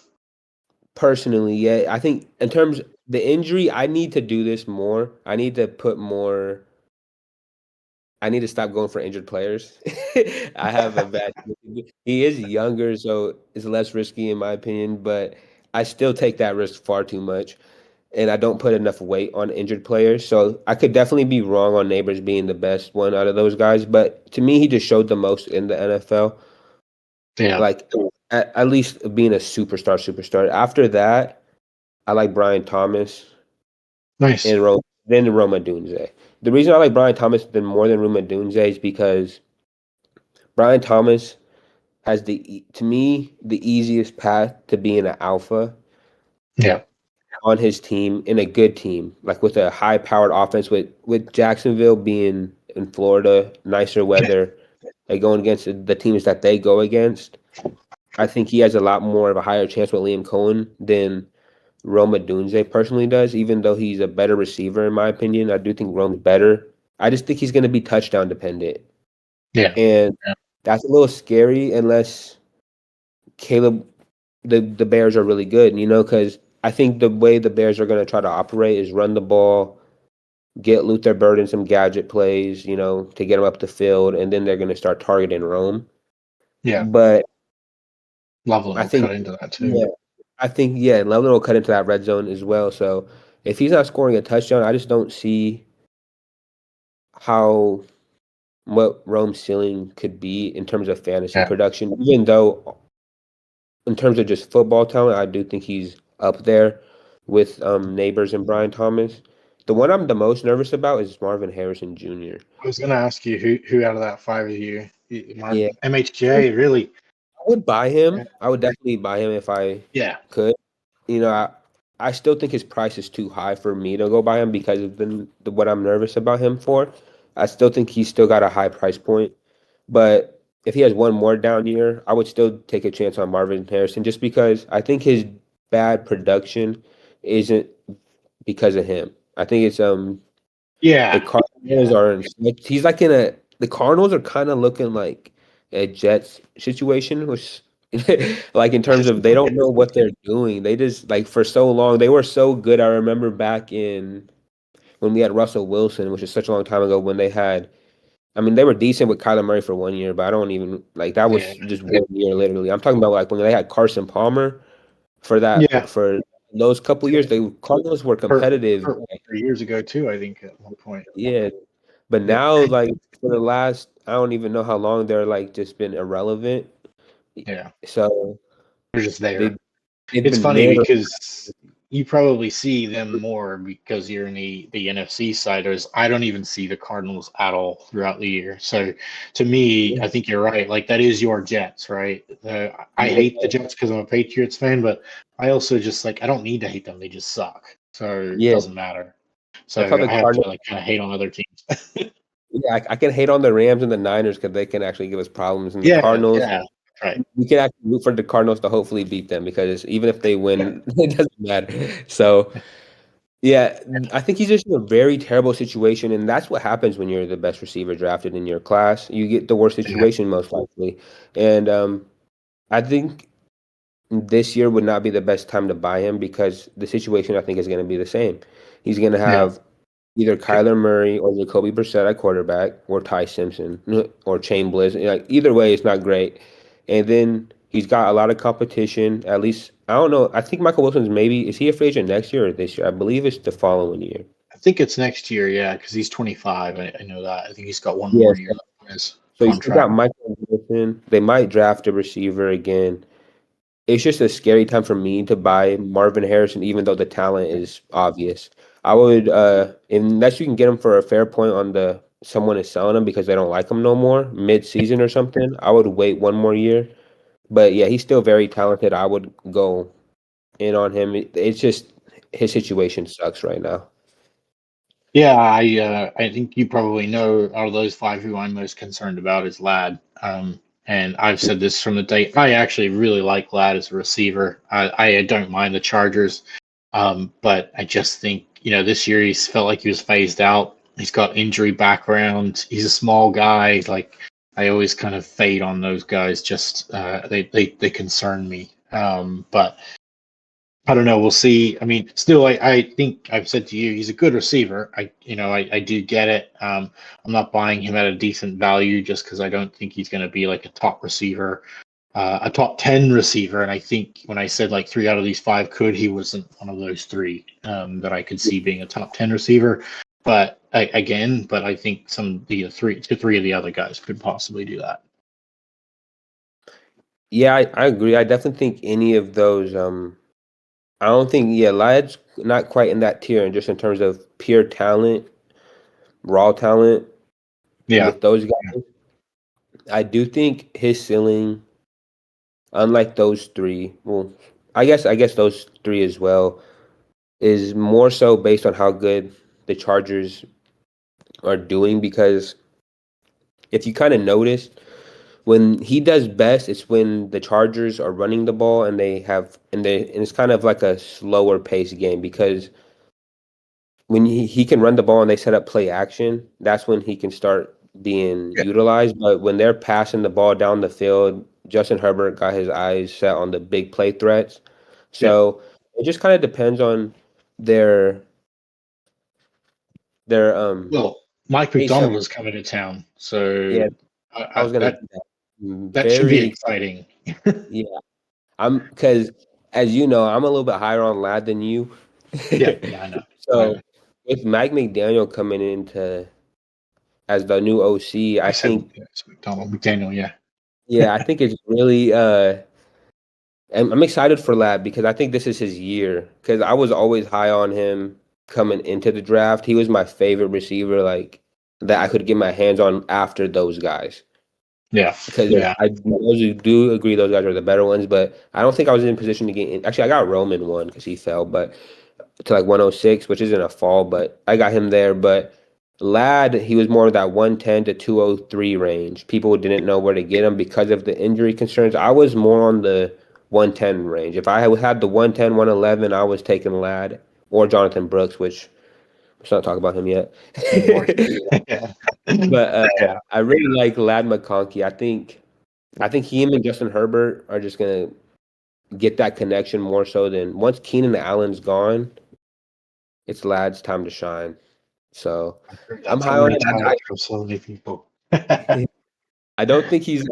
S2: personally, yeah, I think in terms the injury, I need to do this more. I need to put more. I need to stop going for injured players. I have a bad. He is younger, so it's less risky in my opinion, but I still take that risk far too much, and I don't put enough weight on injured players. So I could definitely be wrong on Neighbors being the best one out of those guys, but to me, he just showed the most in the NFL.
S1: Yeah.
S2: Like at least being a superstar. After that, I like Brian Thomas
S1: Nice.
S2: and then Rome Odunze. The reason I like Brian Thomas more than Rome Odunze is because Brian Thomas has to me the easiest path to being an alpha
S1: Yeah.
S2: on his team in a good team, like with a high powered offense with Jacksonville being in Florida, nicer weather, like going against the teams that they go against. I think he has a lot more of a higher chance with Liam Cohen than Rome Odunze personally does, even though he's a better receiver in my opinion. I do think Rome's better. I just think he's going to be touchdown dependent.
S1: Yeah.
S2: And
S1: Yeah.
S2: that's a little scary unless Caleb the Bears are really good, because I think the way the Bears are going to try to operate is run the ball, get Luther Burden some gadget plays, to get him up the field, and then they're going to start targeting Rome.
S1: Yeah.
S2: But
S1: Loveland
S2: I
S1: will
S2: think,
S1: cut into that too.
S2: yeah, Loveland will cut into that red zone as well. So if he's not scoring a touchdown, I just don't see how what Rome's ceiling could be in terms of fantasy
S1: Yeah.
S2: production, even though in terms of just football talent, I do think he's up there with Neighbors and Brian Thomas. The one I'm the most nervous about is Marvin Harrison Jr.
S1: I was gonna ask you who out of that five of you,
S2: Yeah,
S1: MHJ, really?
S2: I would buy him. I would definitely buy him if I
S1: Yeah.
S2: could. You know, I still think his price is too high for me to go buy him because of what I'm nervous about him for. I still think he's still got a high price point. But if he has one more down year, I would still take a chance on Marvin Harrison just because I think his bad production isn't because of him. I think it's the
S1: Yeah.
S2: Cardinals are he's like the Cardinals are kind of looking like a Jets situation, which like in terms of they don't know what they're doing. They just like for so long they were so good. I remember back in when we had Russell Wilson, which is such a long time ago when they had I mean, they were decent with Kyler Murray for 1 year, but I don't even like that
S1: Yeah.
S2: was just 1 year literally. I'm talking about like when they had Carson Palmer
S1: Yeah.
S2: for those couple years, the Cardinals were
S1: Hurt,
S2: competitive.
S1: hurt 3 years ago too, I think at one point.
S2: Yeah, but
S1: Yeah.
S2: now like for the last I don't even know how long they're like just been irrelevant.
S1: Yeah.
S2: So
S1: They're just
S2: they
S1: there.
S2: they've
S1: It's
S2: been
S1: funny
S2: there.
S1: because you probably see them more because you're in the NFC side. As I don't even see the Cardinals at all throughout the year. So to me, I think you're right. Like that is your Jets, right? I hate the Jets because I'm a Patriots fan, but I also just like I don't need to hate them. They just suck. So it
S2: Yeah,
S1: doesn't matter. So
S2: that's how the
S1: I have to
S2: Cardinals.
S1: like kind of hate on other teams.
S2: Yeah, I can hate on the Rams and the Niners because they can actually give us problems, and the
S1: Yeah,
S2: Cardinals.
S1: yeah, right.
S2: We can actually root for the Cardinals to hopefully beat them because even if they win, it doesn't matter. So, yeah, I think he's just in a very terrible situation, and that's what happens when you're the best receiver drafted in your class. You get the worst
S1: Yeah,
S2: situation most likely, and I think this year would not be the best time to buy him because the situation I think is going to be the same. He's going to
S1: yeah,
S2: have either Kyler Murray or Jacoby Brissett at quarterback, or Ty Simpson or Chain Bliss. Like either way, it's not great. And then he's got a lot of competition. At least I don't know. I think Michael Wilson's maybe is he a free agent next year or this year? I believe it's the following year.
S1: I think it's next year. Yeah, because he's 25. I know that. I think he's got one more
S2: Yes.
S1: year left on his
S2: So you still got
S1: contract.
S2: Michael Wilson. They might draft a receiver again. It's just a scary time for me to buy Marvin Harrison, even though the talent is obvious. I would, unless you can get him for a fair point on someone is selling him because they don't like him no more mid-season or something. I would wait one more year. But yeah, he's still very talented. I would go in on him. It's just his situation sucks right now.
S1: Yeah, I think you probably know out of those five who I'm most concerned about is Ladd. And I've said this from the day. I actually really like Ladd as a receiver. I don't mind the Chargers, but I just think this year he's felt like he was phased out. He's got injury background. He's a small guy. Like I always kind of fade on those guys. Just they concern me. But I don't know. We'll see. I mean, still, I think I've said to you, he's a good receiver. I do get it. I'm not buying him at a decent value just because I don't think he's going to be like a top receiver, a top 10 receiver. And I think when I said like 3 out of these 5 could, he wasn't one of those 3 that I could see being a top 10 receiver. But I think the 3 of the other guys could possibly do that.
S2: Yeah, I agree. I definitely think any of those. I don't think, Ladd's not quite in that tier, and just in terms of pure talent, raw talent
S1: Yeah.
S2: with those guys. I do think his ceiling, unlike those 3, well, I guess those 3 as well, is more so based on how good the Chargers are doing. Because if you kind of notice, when he does best, it's when the Chargers are running the ball and and it's kind of like a slower pace game, because when he can run the ball and they set up play action, that's when he can start being utilized. But when they're passing the ball down the field, Justin Herbert got his eyes set on the big play threats. So it just kind of depends on their
S1: Well, Mike
S2: pace of,
S1: McDonald is coming to town, so
S2: I was gonna
S1: that
S2: do that.
S1: that should be
S2: Very
S1: exciting.
S2: Yeah. Because as you know, I'm a little bit higher on Lad than you.
S1: Yeah, I know.
S2: So with Mike McDaniel coming into as the new OC,
S1: I
S2: I
S1: said
S2: think,
S1: McDaniel.
S2: I think it's really I'm excited for Lad, because I think this is his year. Because I was always high on him coming into the draft. He was my favorite receiver, like that I could get my hands on after those guys.
S1: Yeah,
S2: Because I do agree those guys are the better ones, but I don't think I was in position to get in. Actually, I got Roman one because he fell, but to like 106, which isn't a fall, but I got him there. But Ladd, he was more of that 110 to 203 range. People didn't know where to get him because of the injury concerns. I was more on the 110 range. If I had the 110, 111, I was taking Ladd or Jonathan Brooks, which let's not talk about him yet.
S1: yeah,
S2: But I really like Ladd McConkey. I think him and Justin Herbert are just gonna get that connection more so than once Keenan Allen's gone, it's Ladd's time to shine. So I'm high on it.
S1: from so many people.
S2: I don't think he's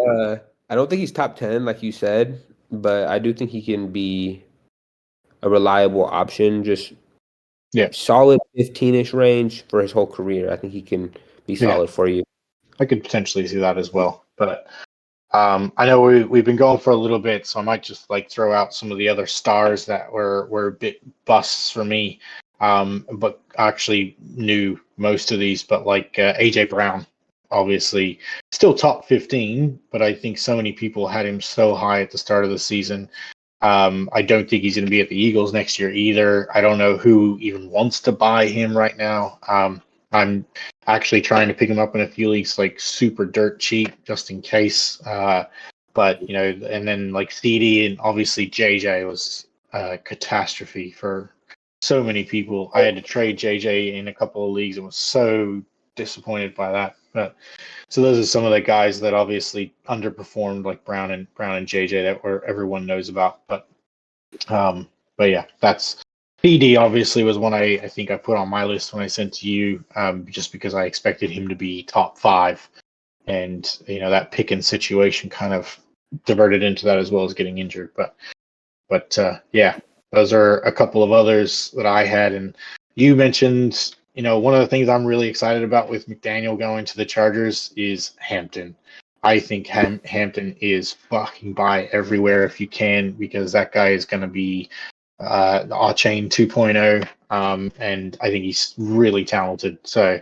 S2: top 10 like you said, but I do think he can be a reliable option. Just solid 15-ish range for his whole career. I think he can be solid for you.
S1: I could potentially see that as well, but I know we've been going for a little bit, so I might just like throw out some of the other stars that were a bit busts for me, but actually knew most of these. But like AJ Brown, obviously still top 15, but I think so many people had him so high at the start of the season. I don't think he's going to be at the Eagles next year either. I don't know who even wants to buy him right now. I'm actually trying to pick him up in a few leagues, like super dirt cheap, just in case. But and then like CD and obviously JJ was a catastrophe for so many people. I had to trade JJ in a couple of leagues and was so disappointed by that. But so those are some of the guys that obviously underperformed, like Brown and JJ, that everyone knows about. But yeah, that's PD obviously was one I think I put on my list when I sent to you, just because I expected him to be top 5, and that Pickens situation kind of diverted into that as well as getting injured. But yeah, those are a couple of others that I had, and you mentioned. One of the things I'm really excited about with McDaniel going to the Chargers is Hampton. I think Hampton is fucking buy everywhere if you can, because that guy is going to be Chain 2.0, and I think he's really talented. So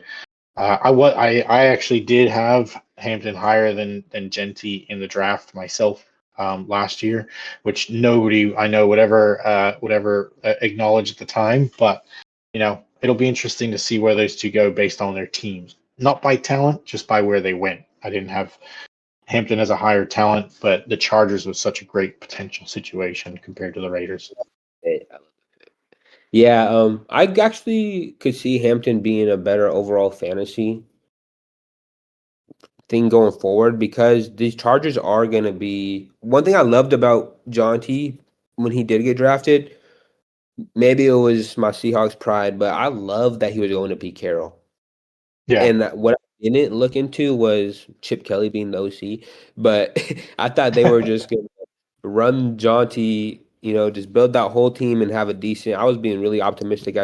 S1: I actually did have Hampton higher than Genty in the draft myself last year, which nobody I know would ever acknowledge at the time. But it'll be interesting to see where those two go based on their teams, not by talent, just by where they went. I didn't have Hampton as a higher talent, but the Chargers was such a great potential situation compared to the Raiders.
S2: Yeah, I actually could see Hampton being a better overall fantasy thing going forward because these Chargers are going to be one thing I loved about John T when he did get drafted. Maybe it was my Seahawks pride, but I love that he was going to Pete Carroll.
S1: Yeah.
S2: And what I didn't look into was Chip Kelly being the OC, but I thought they were just going to run John T, just build that whole team and have a decent. I was being really optimistic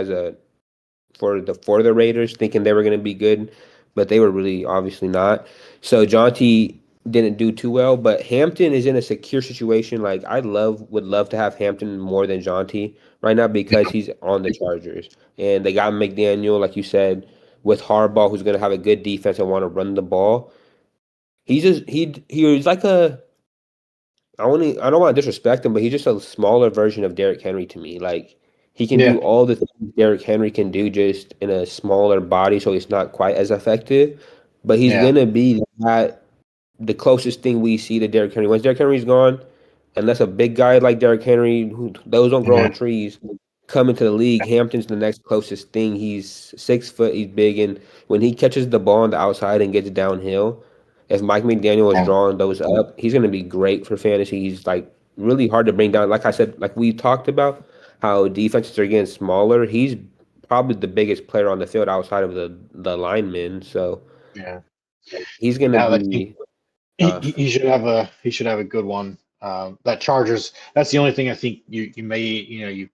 S2: for the Raiders, thinking they were going to be good, but they were really obviously not. So John T didn't do too well, but Hampton is in a secure situation. Like would love to have Hampton more than John T right now because he's on the Chargers, and they got McDaniel, like you said, with Harbaugh, who's going to have a good defense and want to run the ball. He's like a I don't want to disrespect him, but he's just a smaller version of Derrick Henry to me. Like he can
S1: Yeah.
S2: do all the things Derrick Henry can do just in a smaller body, so he's not quite as effective. But he's
S1: Yeah.
S2: gonna be the closest thing we see to Derrick Henry. Once Derrick Henry's gone, unless a big guy like Derrick Henry, who those don't grow
S1: Yeah.
S2: on trees, come into the league, Hampton's the next closest thing. He's 6 foot, he's big, and when he catches the ball on the outside and gets downhill, if Mike McDaniel is
S1: Yeah.
S2: drawing those up, he's gonna be great for fantasy. He's like really hard to bring down. Like I said, like we talked about how defenses are getting smaller. He's probably the biggest player on the field outside of the linemen. So
S1: Yeah.
S2: he's gonna
S1: Yeah, I think
S2: be tough.
S1: he should have a good one. That Chargers. That's the only thing I think you may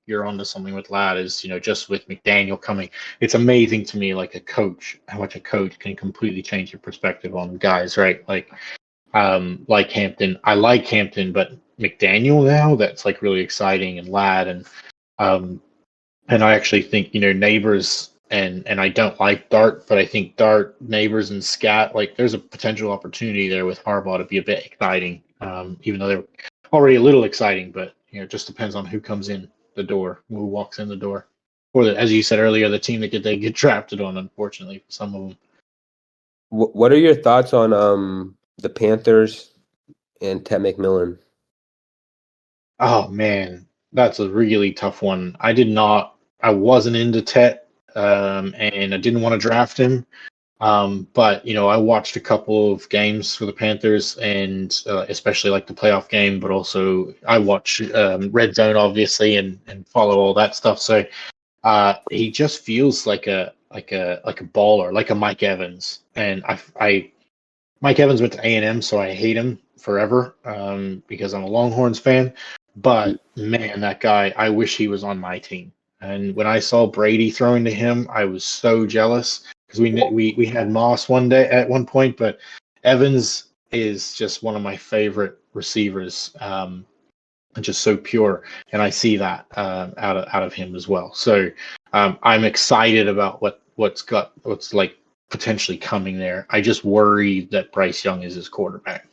S1: you're onto something with Lad is just with McDaniel coming. It's amazing to me like a coach how much a coach can completely change your perspective on guys, right? Like Hampton. I like Hampton, but McDaniel now that's like really exciting and Lad um and I actually think Neighbors and I don't like Dart, but I think Dart, Neighbors, and Scat like there's a potential opportunity there with Harbaugh to be a bit exciting. Even though they're already a little exciting, but it just depends on who comes in the door, who walks in the door, or as you said earlier, the team that they get drafted on. Unfortunately, for some of them.
S2: What are your thoughts on the Panthers and Ted McMillan?
S1: Oh man, that's a really tough one. I wasn't into Tet, and I didn't want to draft him. But I watched a couple of games for the Panthers, and especially like the playoff game. But also, I watch Red Zone obviously, and follow all that stuff. So he just feels like a baller, like a Mike Evans. And I Mike Evans went to A&M, so I hate him forever because I'm a Longhorns fan. But man, that guy, I wish he was on my team. And when I saw Brady throwing to him, I was so jealous because we had Moss one day at one point, but Evans is just one of my favorite receivers, and just so pure. And I see that out of him as well. So I'm excited about what's like potentially coming there. I just worry that Bryce Young is his quarterback.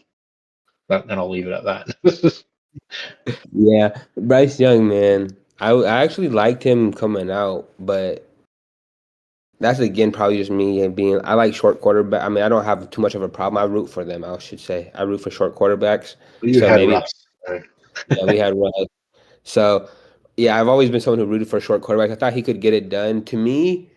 S1: And I'll leave it at that.
S2: Yeah, Bryce Young, man. I actually liked him coming out, but that's again probably just me and being. I like short quarterback. I mean, I don't have too much of a problem. I root for them. I should say I root for short quarterbacks.
S1: You
S2: So
S1: had
S2: maybe
S1: Russ. So,
S2: yeah, we had Russ. So yeah, I've always been someone who rooted for short quarterbacks. I thought he could get it done. To me,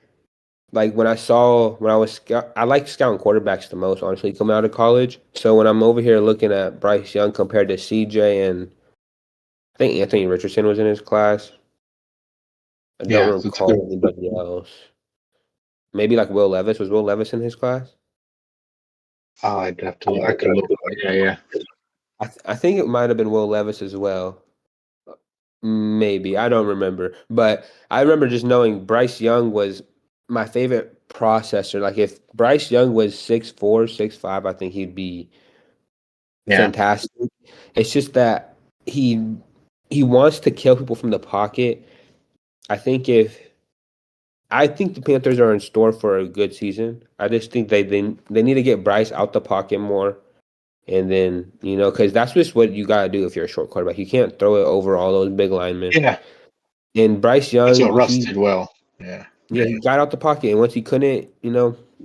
S2: like when I was I like scouting quarterbacks the most, honestly, coming out of college. So when I'm over here looking at Bryce Young compared to CJ and I think Anthony Richardson was in his class. I don't
S1: yeah, it's
S2: recall anybody else. Maybe like Will Levis. Was Will Levis in his class?
S1: I'd have to. I could look. Yeah, yeah,
S2: I think it might have been Will Levis as well. Maybe I don't remember, but I remember just knowing Bryce Young was my favorite processor. Like if Bryce Young was 6'4", 6'5", I think he'd be
S1: yeah,
S2: fantastic. It's just that he he wants to kill people from the pocket. I think if I think the Panthers are in store for a good season. I just think they need to get Bryce out the pocket more, and then because that's just what you gotta do if you're a short quarterback. You can't throw it over all those big linemen.
S1: yeah.
S2: And Bryce
S1: That's what
S2: Young,
S1: Russ did well. Yeah,
S2: yeah, he got out the pocket, and once he couldn't,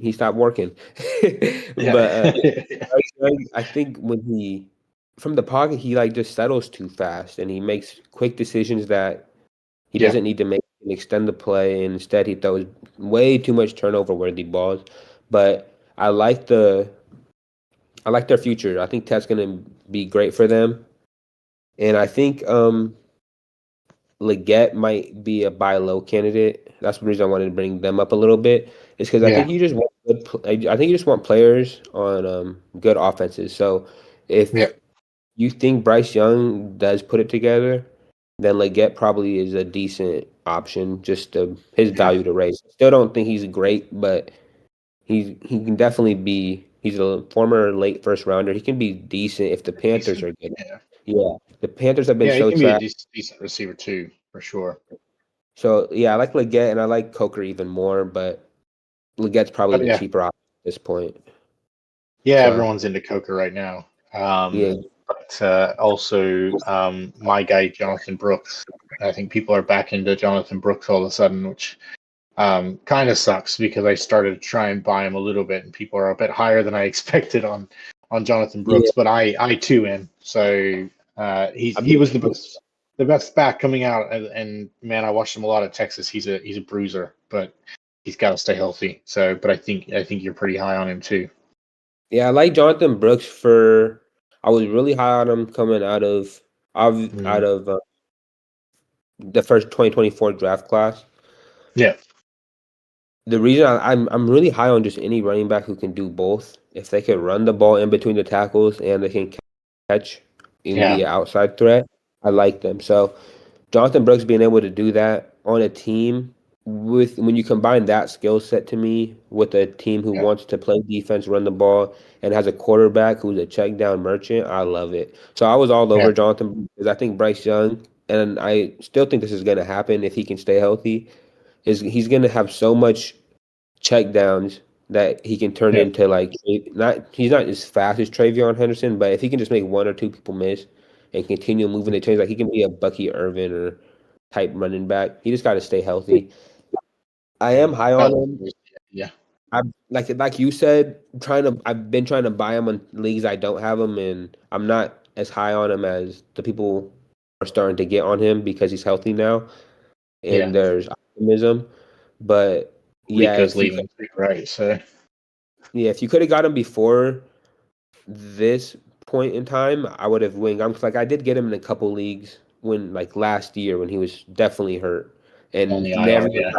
S2: he stopped working.
S1: yeah,
S2: But Bryce Young, I think when he from the pocket, he like just settles too fast, and he makes quick decisions that he
S1: yeah.
S2: doesn't need to make and extend the play, and instead he throws way too much turnover worthy balls. But I like their future. I think Ted's gonna be great for them, and I think Leggett might be a buy low candidate. That's the reason I wanted to bring them up a little bit. Is because I
S1: Yeah,
S2: think you just want I think you just want players on good offenses. So
S1: yeah,
S2: if you think Bryce Young does put it together, then Leggett probably is a decent option. Just his
S1: yeah.
S2: value to raise. Still don't think he's great, but he can definitely be. He's a former late first rounder. He can be decent if the Panthers
S1: Decent.
S2: are good.
S1: Yeah,
S2: Yeah, the Panthers have been
S1: yeah. He
S2: so
S1: can be a
S2: trash.
S1: decent receiver too, for sure.
S2: So yeah, I like Leggett and I like Coker even more, but Leggett's probably
S1: But
S2: the
S1: yeah,
S2: cheaper option at this point.
S1: yeah.
S2: So
S1: Everyone's into Coker right now.
S2: yeah,
S1: But also my guy Jonathan Brooks. I think people are back into Jonathan Brooks all of a sudden, which kind of sucks because I started to try and buy him a little bit, and people are a bit higher than I expected on Jonathan
S2: yeah.
S1: Brooks. But I too am. So
S2: I've
S1: he
S2: been,
S1: was the best back coming out, and man, I watched him a lot at Texas. He's a bruiser, but he's got to stay healthy. So, but I think you're pretty high on him too.
S2: yeah, I like Jonathan Brooks for. I was really high on him coming out
S1: Mm.
S2: of the first 2024 draft class.
S1: Yeah,
S2: The reason I'm really high on just any running back who can do both. If they can run the ball in between the tackles and they can catch and
S1: yeah,
S2: be an outside threat, I like them. So Jonathan Brooks being able to do that on a team with when you combine that skill set to me with a team who
S1: yeah,
S2: wants to play defense, run the ball, and has a quarterback who's a check down merchant, I love it. So I was all
S1: yeah,
S2: over Jonathan because I think Bryce Young, and I still think this is going to happen if he can stay healthy, is he's going to have so much check downs that he can turn
S1: yeah.
S2: into like not he's not as fast as Travion Henderson, but if he can just make one or two people miss and continue moving the chains, like he can be a Bucky Irvin or type running back. He just got to stay healthy. I
S1: Yeah.
S2: am high on
S1: That
S2: him.
S1: was, yeah,
S2: I'm like you said, I've been trying to buy him on leagues I don't have him, and I'm not as high on him as the people are starting to get on him because he's healthy now
S1: yeah.
S2: and there's optimism. But yeah,
S1: Rico's leaving too, right? So
S2: if you could have got him before this point in time, I would have winged. I'm like I did get him in a couple leagues when like last year when he was definitely hurt
S1: on
S2: and
S1: the
S2: never
S1: IR, yeah.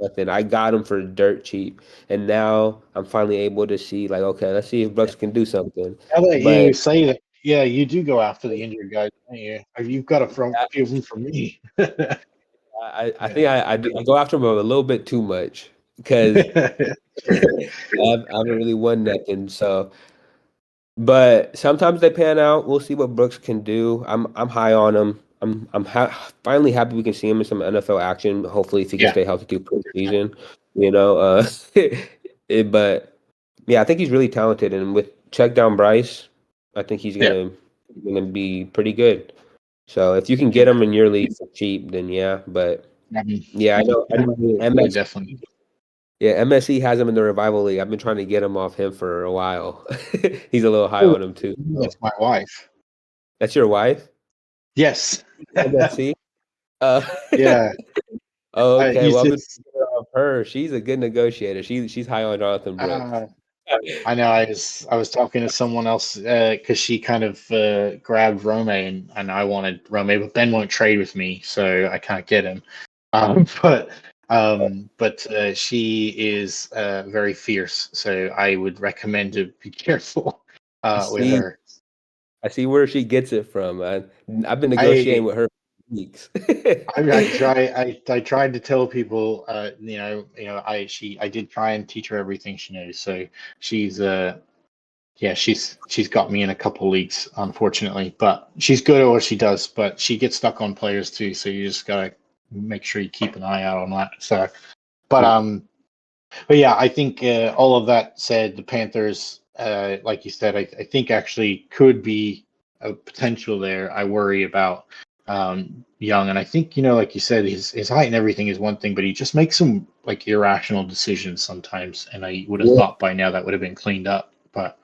S2: nothing. I got him for dirt cheap, and now I'm finally able to see like okay, let's see if Brooks can do something.
S1: Now that
S2: But
S1: you say that, yeah, you do go after the injured guys, don't you? You've got a few of them from me.
S2: I
S1: Yeah.
S2: think I go after him a little bit too much because I haven't really won nothing. So but sometimes they pan out. We'll see what Brooks can do. I'm high on him. Finally happy we can see him in some NFL action. Hopefully, if he can
S1: Yeah,
S2: stay healthy through preseason, you know. But yeah, I think he's really talented, and with check down Bryce, I think
S1: yeah,
S2: gonna be pretty good. So if you can
S1: yeah.
S2: get him in your league for cheap, then yeah. But
S1: I mean,
S2: yeah, I know
S1: I
S2: MS.
S1: definitely.
S2: Yeah, MSE has him in the revival league. I've been trying to get him off him for a while. He's a little high
S1: Oh,
S2: on him too.
S1: that's
S2: So.
S1: my wife.
S2: That's your wife?
S1: Yes.
S2: MSC? Uh,
S1: Yeah.
S2: oh, okay.
S1: He's
S2: Well, I've been
S1: just.
S2: thinking of her. She's a good negotiator. She's high on Jonathan Brooks.
S1: Uh, I know. I was talking to someone else because she kind of grabbed Rome, and I wanted Rome, but Ben won't trade with me, so I can't get him. But she is very fierce, so I would recommend to be careful
S2: I
S1: with
S2: see.
S1: her.
S2: I see where she gets it from. I've been negotiating
S1: I
S2: with her for weeks.
S1: I tried to tell people, I did try and teach her everything she knows. So she's yeah, she's got me in a couple leagues, unfortunately, but she's good at what she does. But she gets stuck on players too, so you just gotta make sure you keep an eye out on that. So, but but yeah, I think all of that said, the Panthers, like you said, I think actually could be a potential there. I worry about Young, and I think like you said, his height and everything is one thing, but he just makes some like irrational decisions sometimes, and I would have
S2: Yeah.
S1: thought by now that would have been cleaned up, but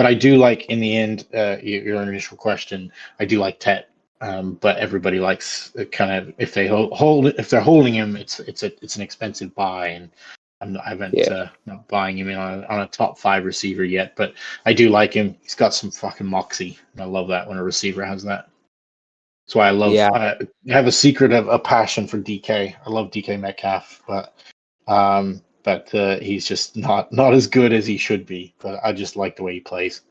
S1: I do like in the end, your initial question, I do like Tet. But everybody likes kind of if they if they're holding him, it's an expensive buy, and I haven't
S2: Yeah.
S1: not buying him in on a top 5 receiver yet. But I do like him. He's got some fucking moxie, and I love that when a receiver has that. That's why I love.
S2: Yeah.
S1: I have a secret of a passion for DK. I love DK Metcalf, but he's just not as good as he should be. But I just like the way he plays.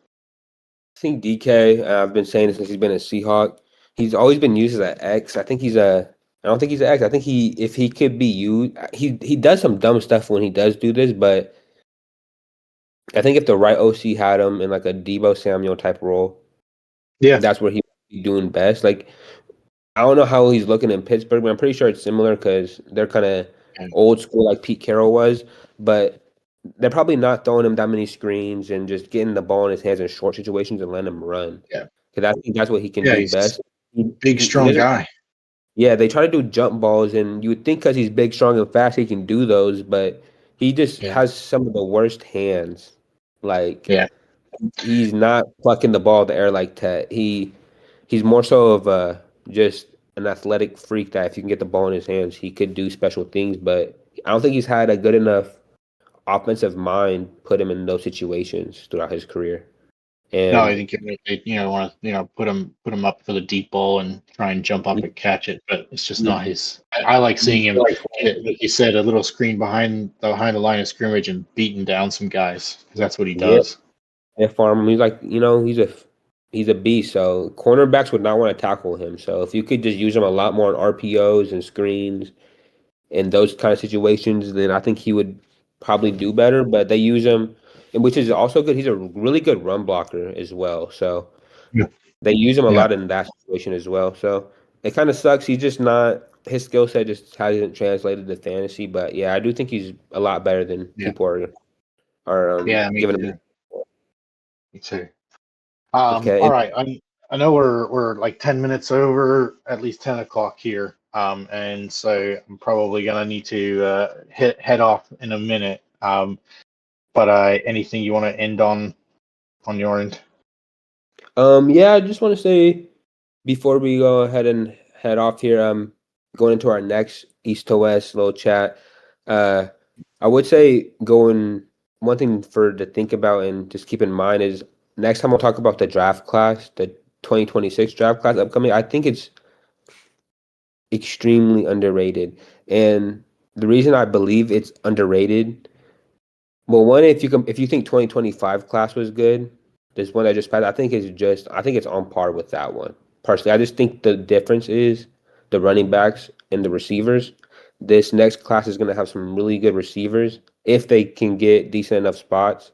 S2: I think DK, I've been saying this since he's been a Seahawk. He's always been used as an X. I don't think he's an X. I think if he could be used, he does some dumb stuff when he does do this, but I think if the right OC had him in like a Debo Samuel type role,
S1: Yeah,
S2: that's where he would be doing best. Like, I don't know how he's looking in Pittsburgh, but I'm pretty sure it's similar because they're kind of old school like Pete Carroll was, but they're probably not throwing him that many screens and just getting the ball in his hands in short situations and letting him run.
S1: yeah,
S2: Because I think that's what he can
S1: yeah.
S2: do
S1: He's
S2: best. He,
S1: big,
S2: he
S1: strong
S2: doesn't.
S1: guy.
S2: Yeah, they try to do jump balls, and you would think because he's big, strong, and fast, he can do those, but he just
S1: Yeah,
S2: has some of the worst hands. Like
S1: yeah.
S2: he's not plucking the ball in the air like that. He's more so of just an athletic freak that if you can get the ball in his hands, he could do special things. But I don't think he's had a good enough offensive mind put him in those situations throughout his career.
S1: No, I
S2: And
S1: think they want to put him up for the deep ball and try and jump up
S2: he,
S1: and catch it, but it's just
S2: he,
S1: not his. I like seeing him,
S2: like,
S1: like you said, a little screen behind the line of scrimmage and beating down some guys because that's what he
S2: yeah,
S1: does.
S2: farm him. He's like, he's a beast. So cornerbacks would not want to tackle him. So if you could just use him a lot more on RPOs and screens in those kind of situations, then I think he would probably do better. But they use him, and which is also good. He's a really good run blocker as well. So
S1: Yeah,
S2: they use him a
S1: yeah,
S2: lot in that situation as well. So it kind of sucks. He's just not his skill set just hasn't translated to fantasy. But yeah, I do think he's a lot better than
S1: yeah,
S2: people are
S1: yeah. Me
S2: giving him.
S1: too. Me too.
S2: Okay.
S1: All right. I know we're like 10 minutes over, at least 10 o'clock here. And so I'm probably gonna need to head off in a minute. But anything you want to end on your end?
S2: Yeah, I just want to say before we go ahead and head off here, going into our next East to West little chat, uh, I would say going one thing for to think about and just keep in mind is next time we'll talk about the draft class, the 2026 draft class upcoming. I think it's extremely underrated, and the reason I believe it's underrated, well, one if you think 2025 class was good, this one I just passed, I think it's on par with that one. Personally, I just think the difference is the running backs and the receivers. This next class is going to have some really good receivers if they can get decent enough spots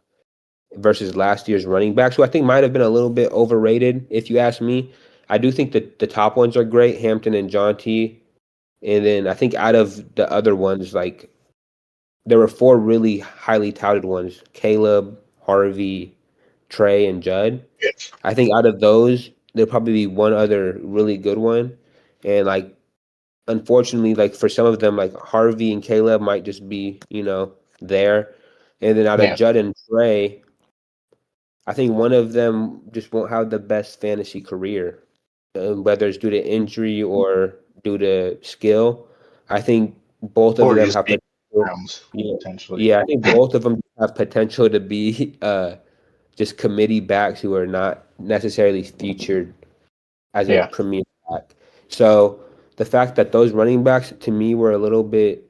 S2: versus last year's running backs, who I think might have been a little bit overrated, if you ask me. I do think that the top ones are great, Hampton and John T. And then I think out of the other ones, like there were four really highly touted ones: Caleb, Harvey, Trey, and Judd.
S1: Yes.
S2: I think out of those, there'll probably be one other really good one. And like unfortunately, like for some of them, like Harvey and Caleb might just be, there. And then out of
S1: Yeah.
S2: Judd and Trey, I think one of them just won't have the best fantasy career, whether it's due to injury or due to skill. I think both of
S1: Or
S2: them
S1: just
S2: have
S1: beat
S2: potential.
S1: Browns
S2: Yeah,
S1: potentially.
S2: yeah, I think both of them have potential to be just committee backs who are not necessarily featured as a
S1: Yeah.
S2: premier back. So the fact that those running backs to me were a little bit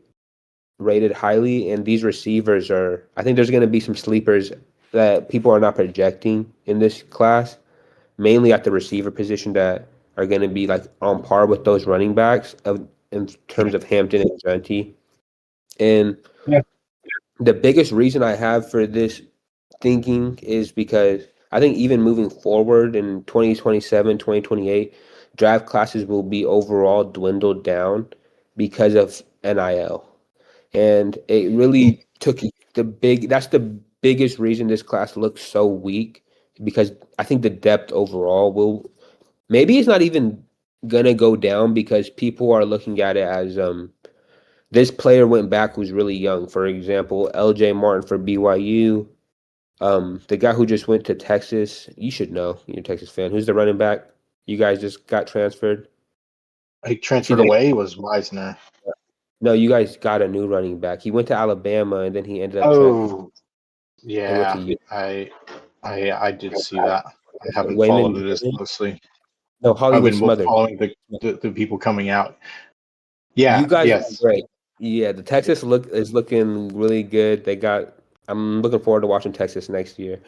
S2: rated highly, and these receivers are, I think there's going to be some sleepers that people are not projecting in this class, mainly at the receiver position that are going to be like on par with those running backs in terms
S1: Yeah.
S2: of Hampton and Junty. And
S1: Yeah.
S2: the biggest reason I have for this thinking is because I think even moving forward in 2027, 2028, draft classes will be overall dwindled down because of NIL. And it really took that's the biggest reason this class looks so weak, because I think the depth overall will, maybe it's not even gonna go down because people are looking at it as this player went back who's really young. For example, LJ Martin for BYU. The guy who just went to Texas, you should know, you're a Texas fan. Who's the running back? You guys just got transferred.
S1: He transferred
S2: they-
S1: away was Wisner.
S2: No, you guys got a new running back. He went to Alabama, and then he ended up
S1: Oh,
S2: and went to
S1: yeah.
S2: U.
S1: I did see that. I haven't
S2: Wayman.
S1: followed it as closely.
S2: No,
S1: I've
S2: Hollywood
S1: been more
S2: Smothers.
S1: following the people coming out.
S2: You
S1: Yeah,
S2: guys are
S1: yes.
S2: great. Yeah, the Texas look is looking really good. I'm looking forward to watching Texas next year.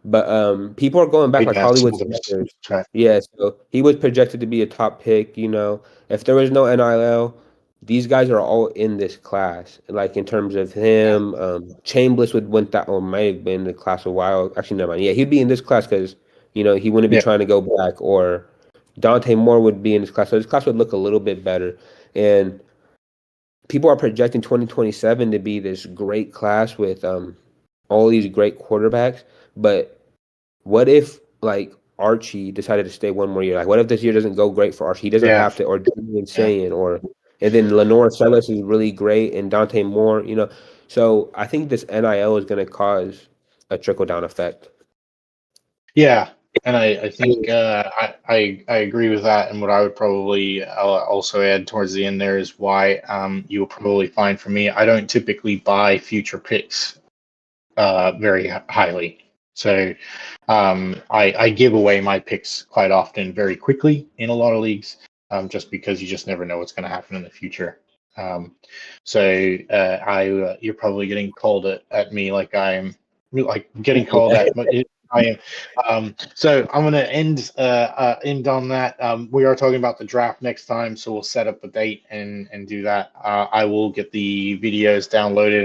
S2: But people are going back like
S1: Yeah,
S2: Hollywood
S1: Smothers.
S2: Smulders.
S1: That's right.
S2: Yeah, so he was projected to be a top pick. If there was no NIL, these guys are all in this class. Like in terms of
S1: Yeah.
S2: him, Chambliss would went that or might have been in the class a while. Actually, never mind. Yeah, he'd be in this class because he wouldn't be
S1: Yeah.
S2: trying to go back. Or Dante Moore would be in this class, so this class would look a little bit better. And people are projecting 2027 to be this great class with all these great quarterbacks. But what if like Archie decided to stay one more year? Like, what if this year doesn't go great for Archie? He doesn't
S1: Yeah.
S2: have to, or Julian
S1: Yeah.
S2: insane, and then Lenore Sellis is really great, and Dante Moore. So I think this NIL is going to cause a trickle down effect.
S1: Yeah. And I think I agree with that. And what I would probably also add towards the end there is why you'll probably find for me, I don't typically buy future picks very highly. So I give away my picks quite often very quickly in a lot of leagues, just because you just never know what's going to happen in the future. So you're probably getting called at me like I'm like getting called at, but I am. So I'm going to end on that. We are talking about the draft next time, so we'll set up a date and do that. I will get the videos downloaded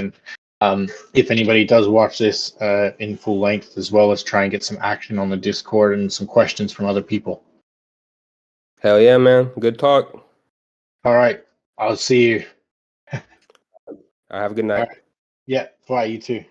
S1: and if anybody does watch this in full length, as well as try and get some action on the Discord and some questions from other people.
S2: Hell yeah, man! Good talk.
S1: All right. I'll see you.
S2: Have a good
S1: All
S2: night.
S1: right. Yeah. Bye. You too.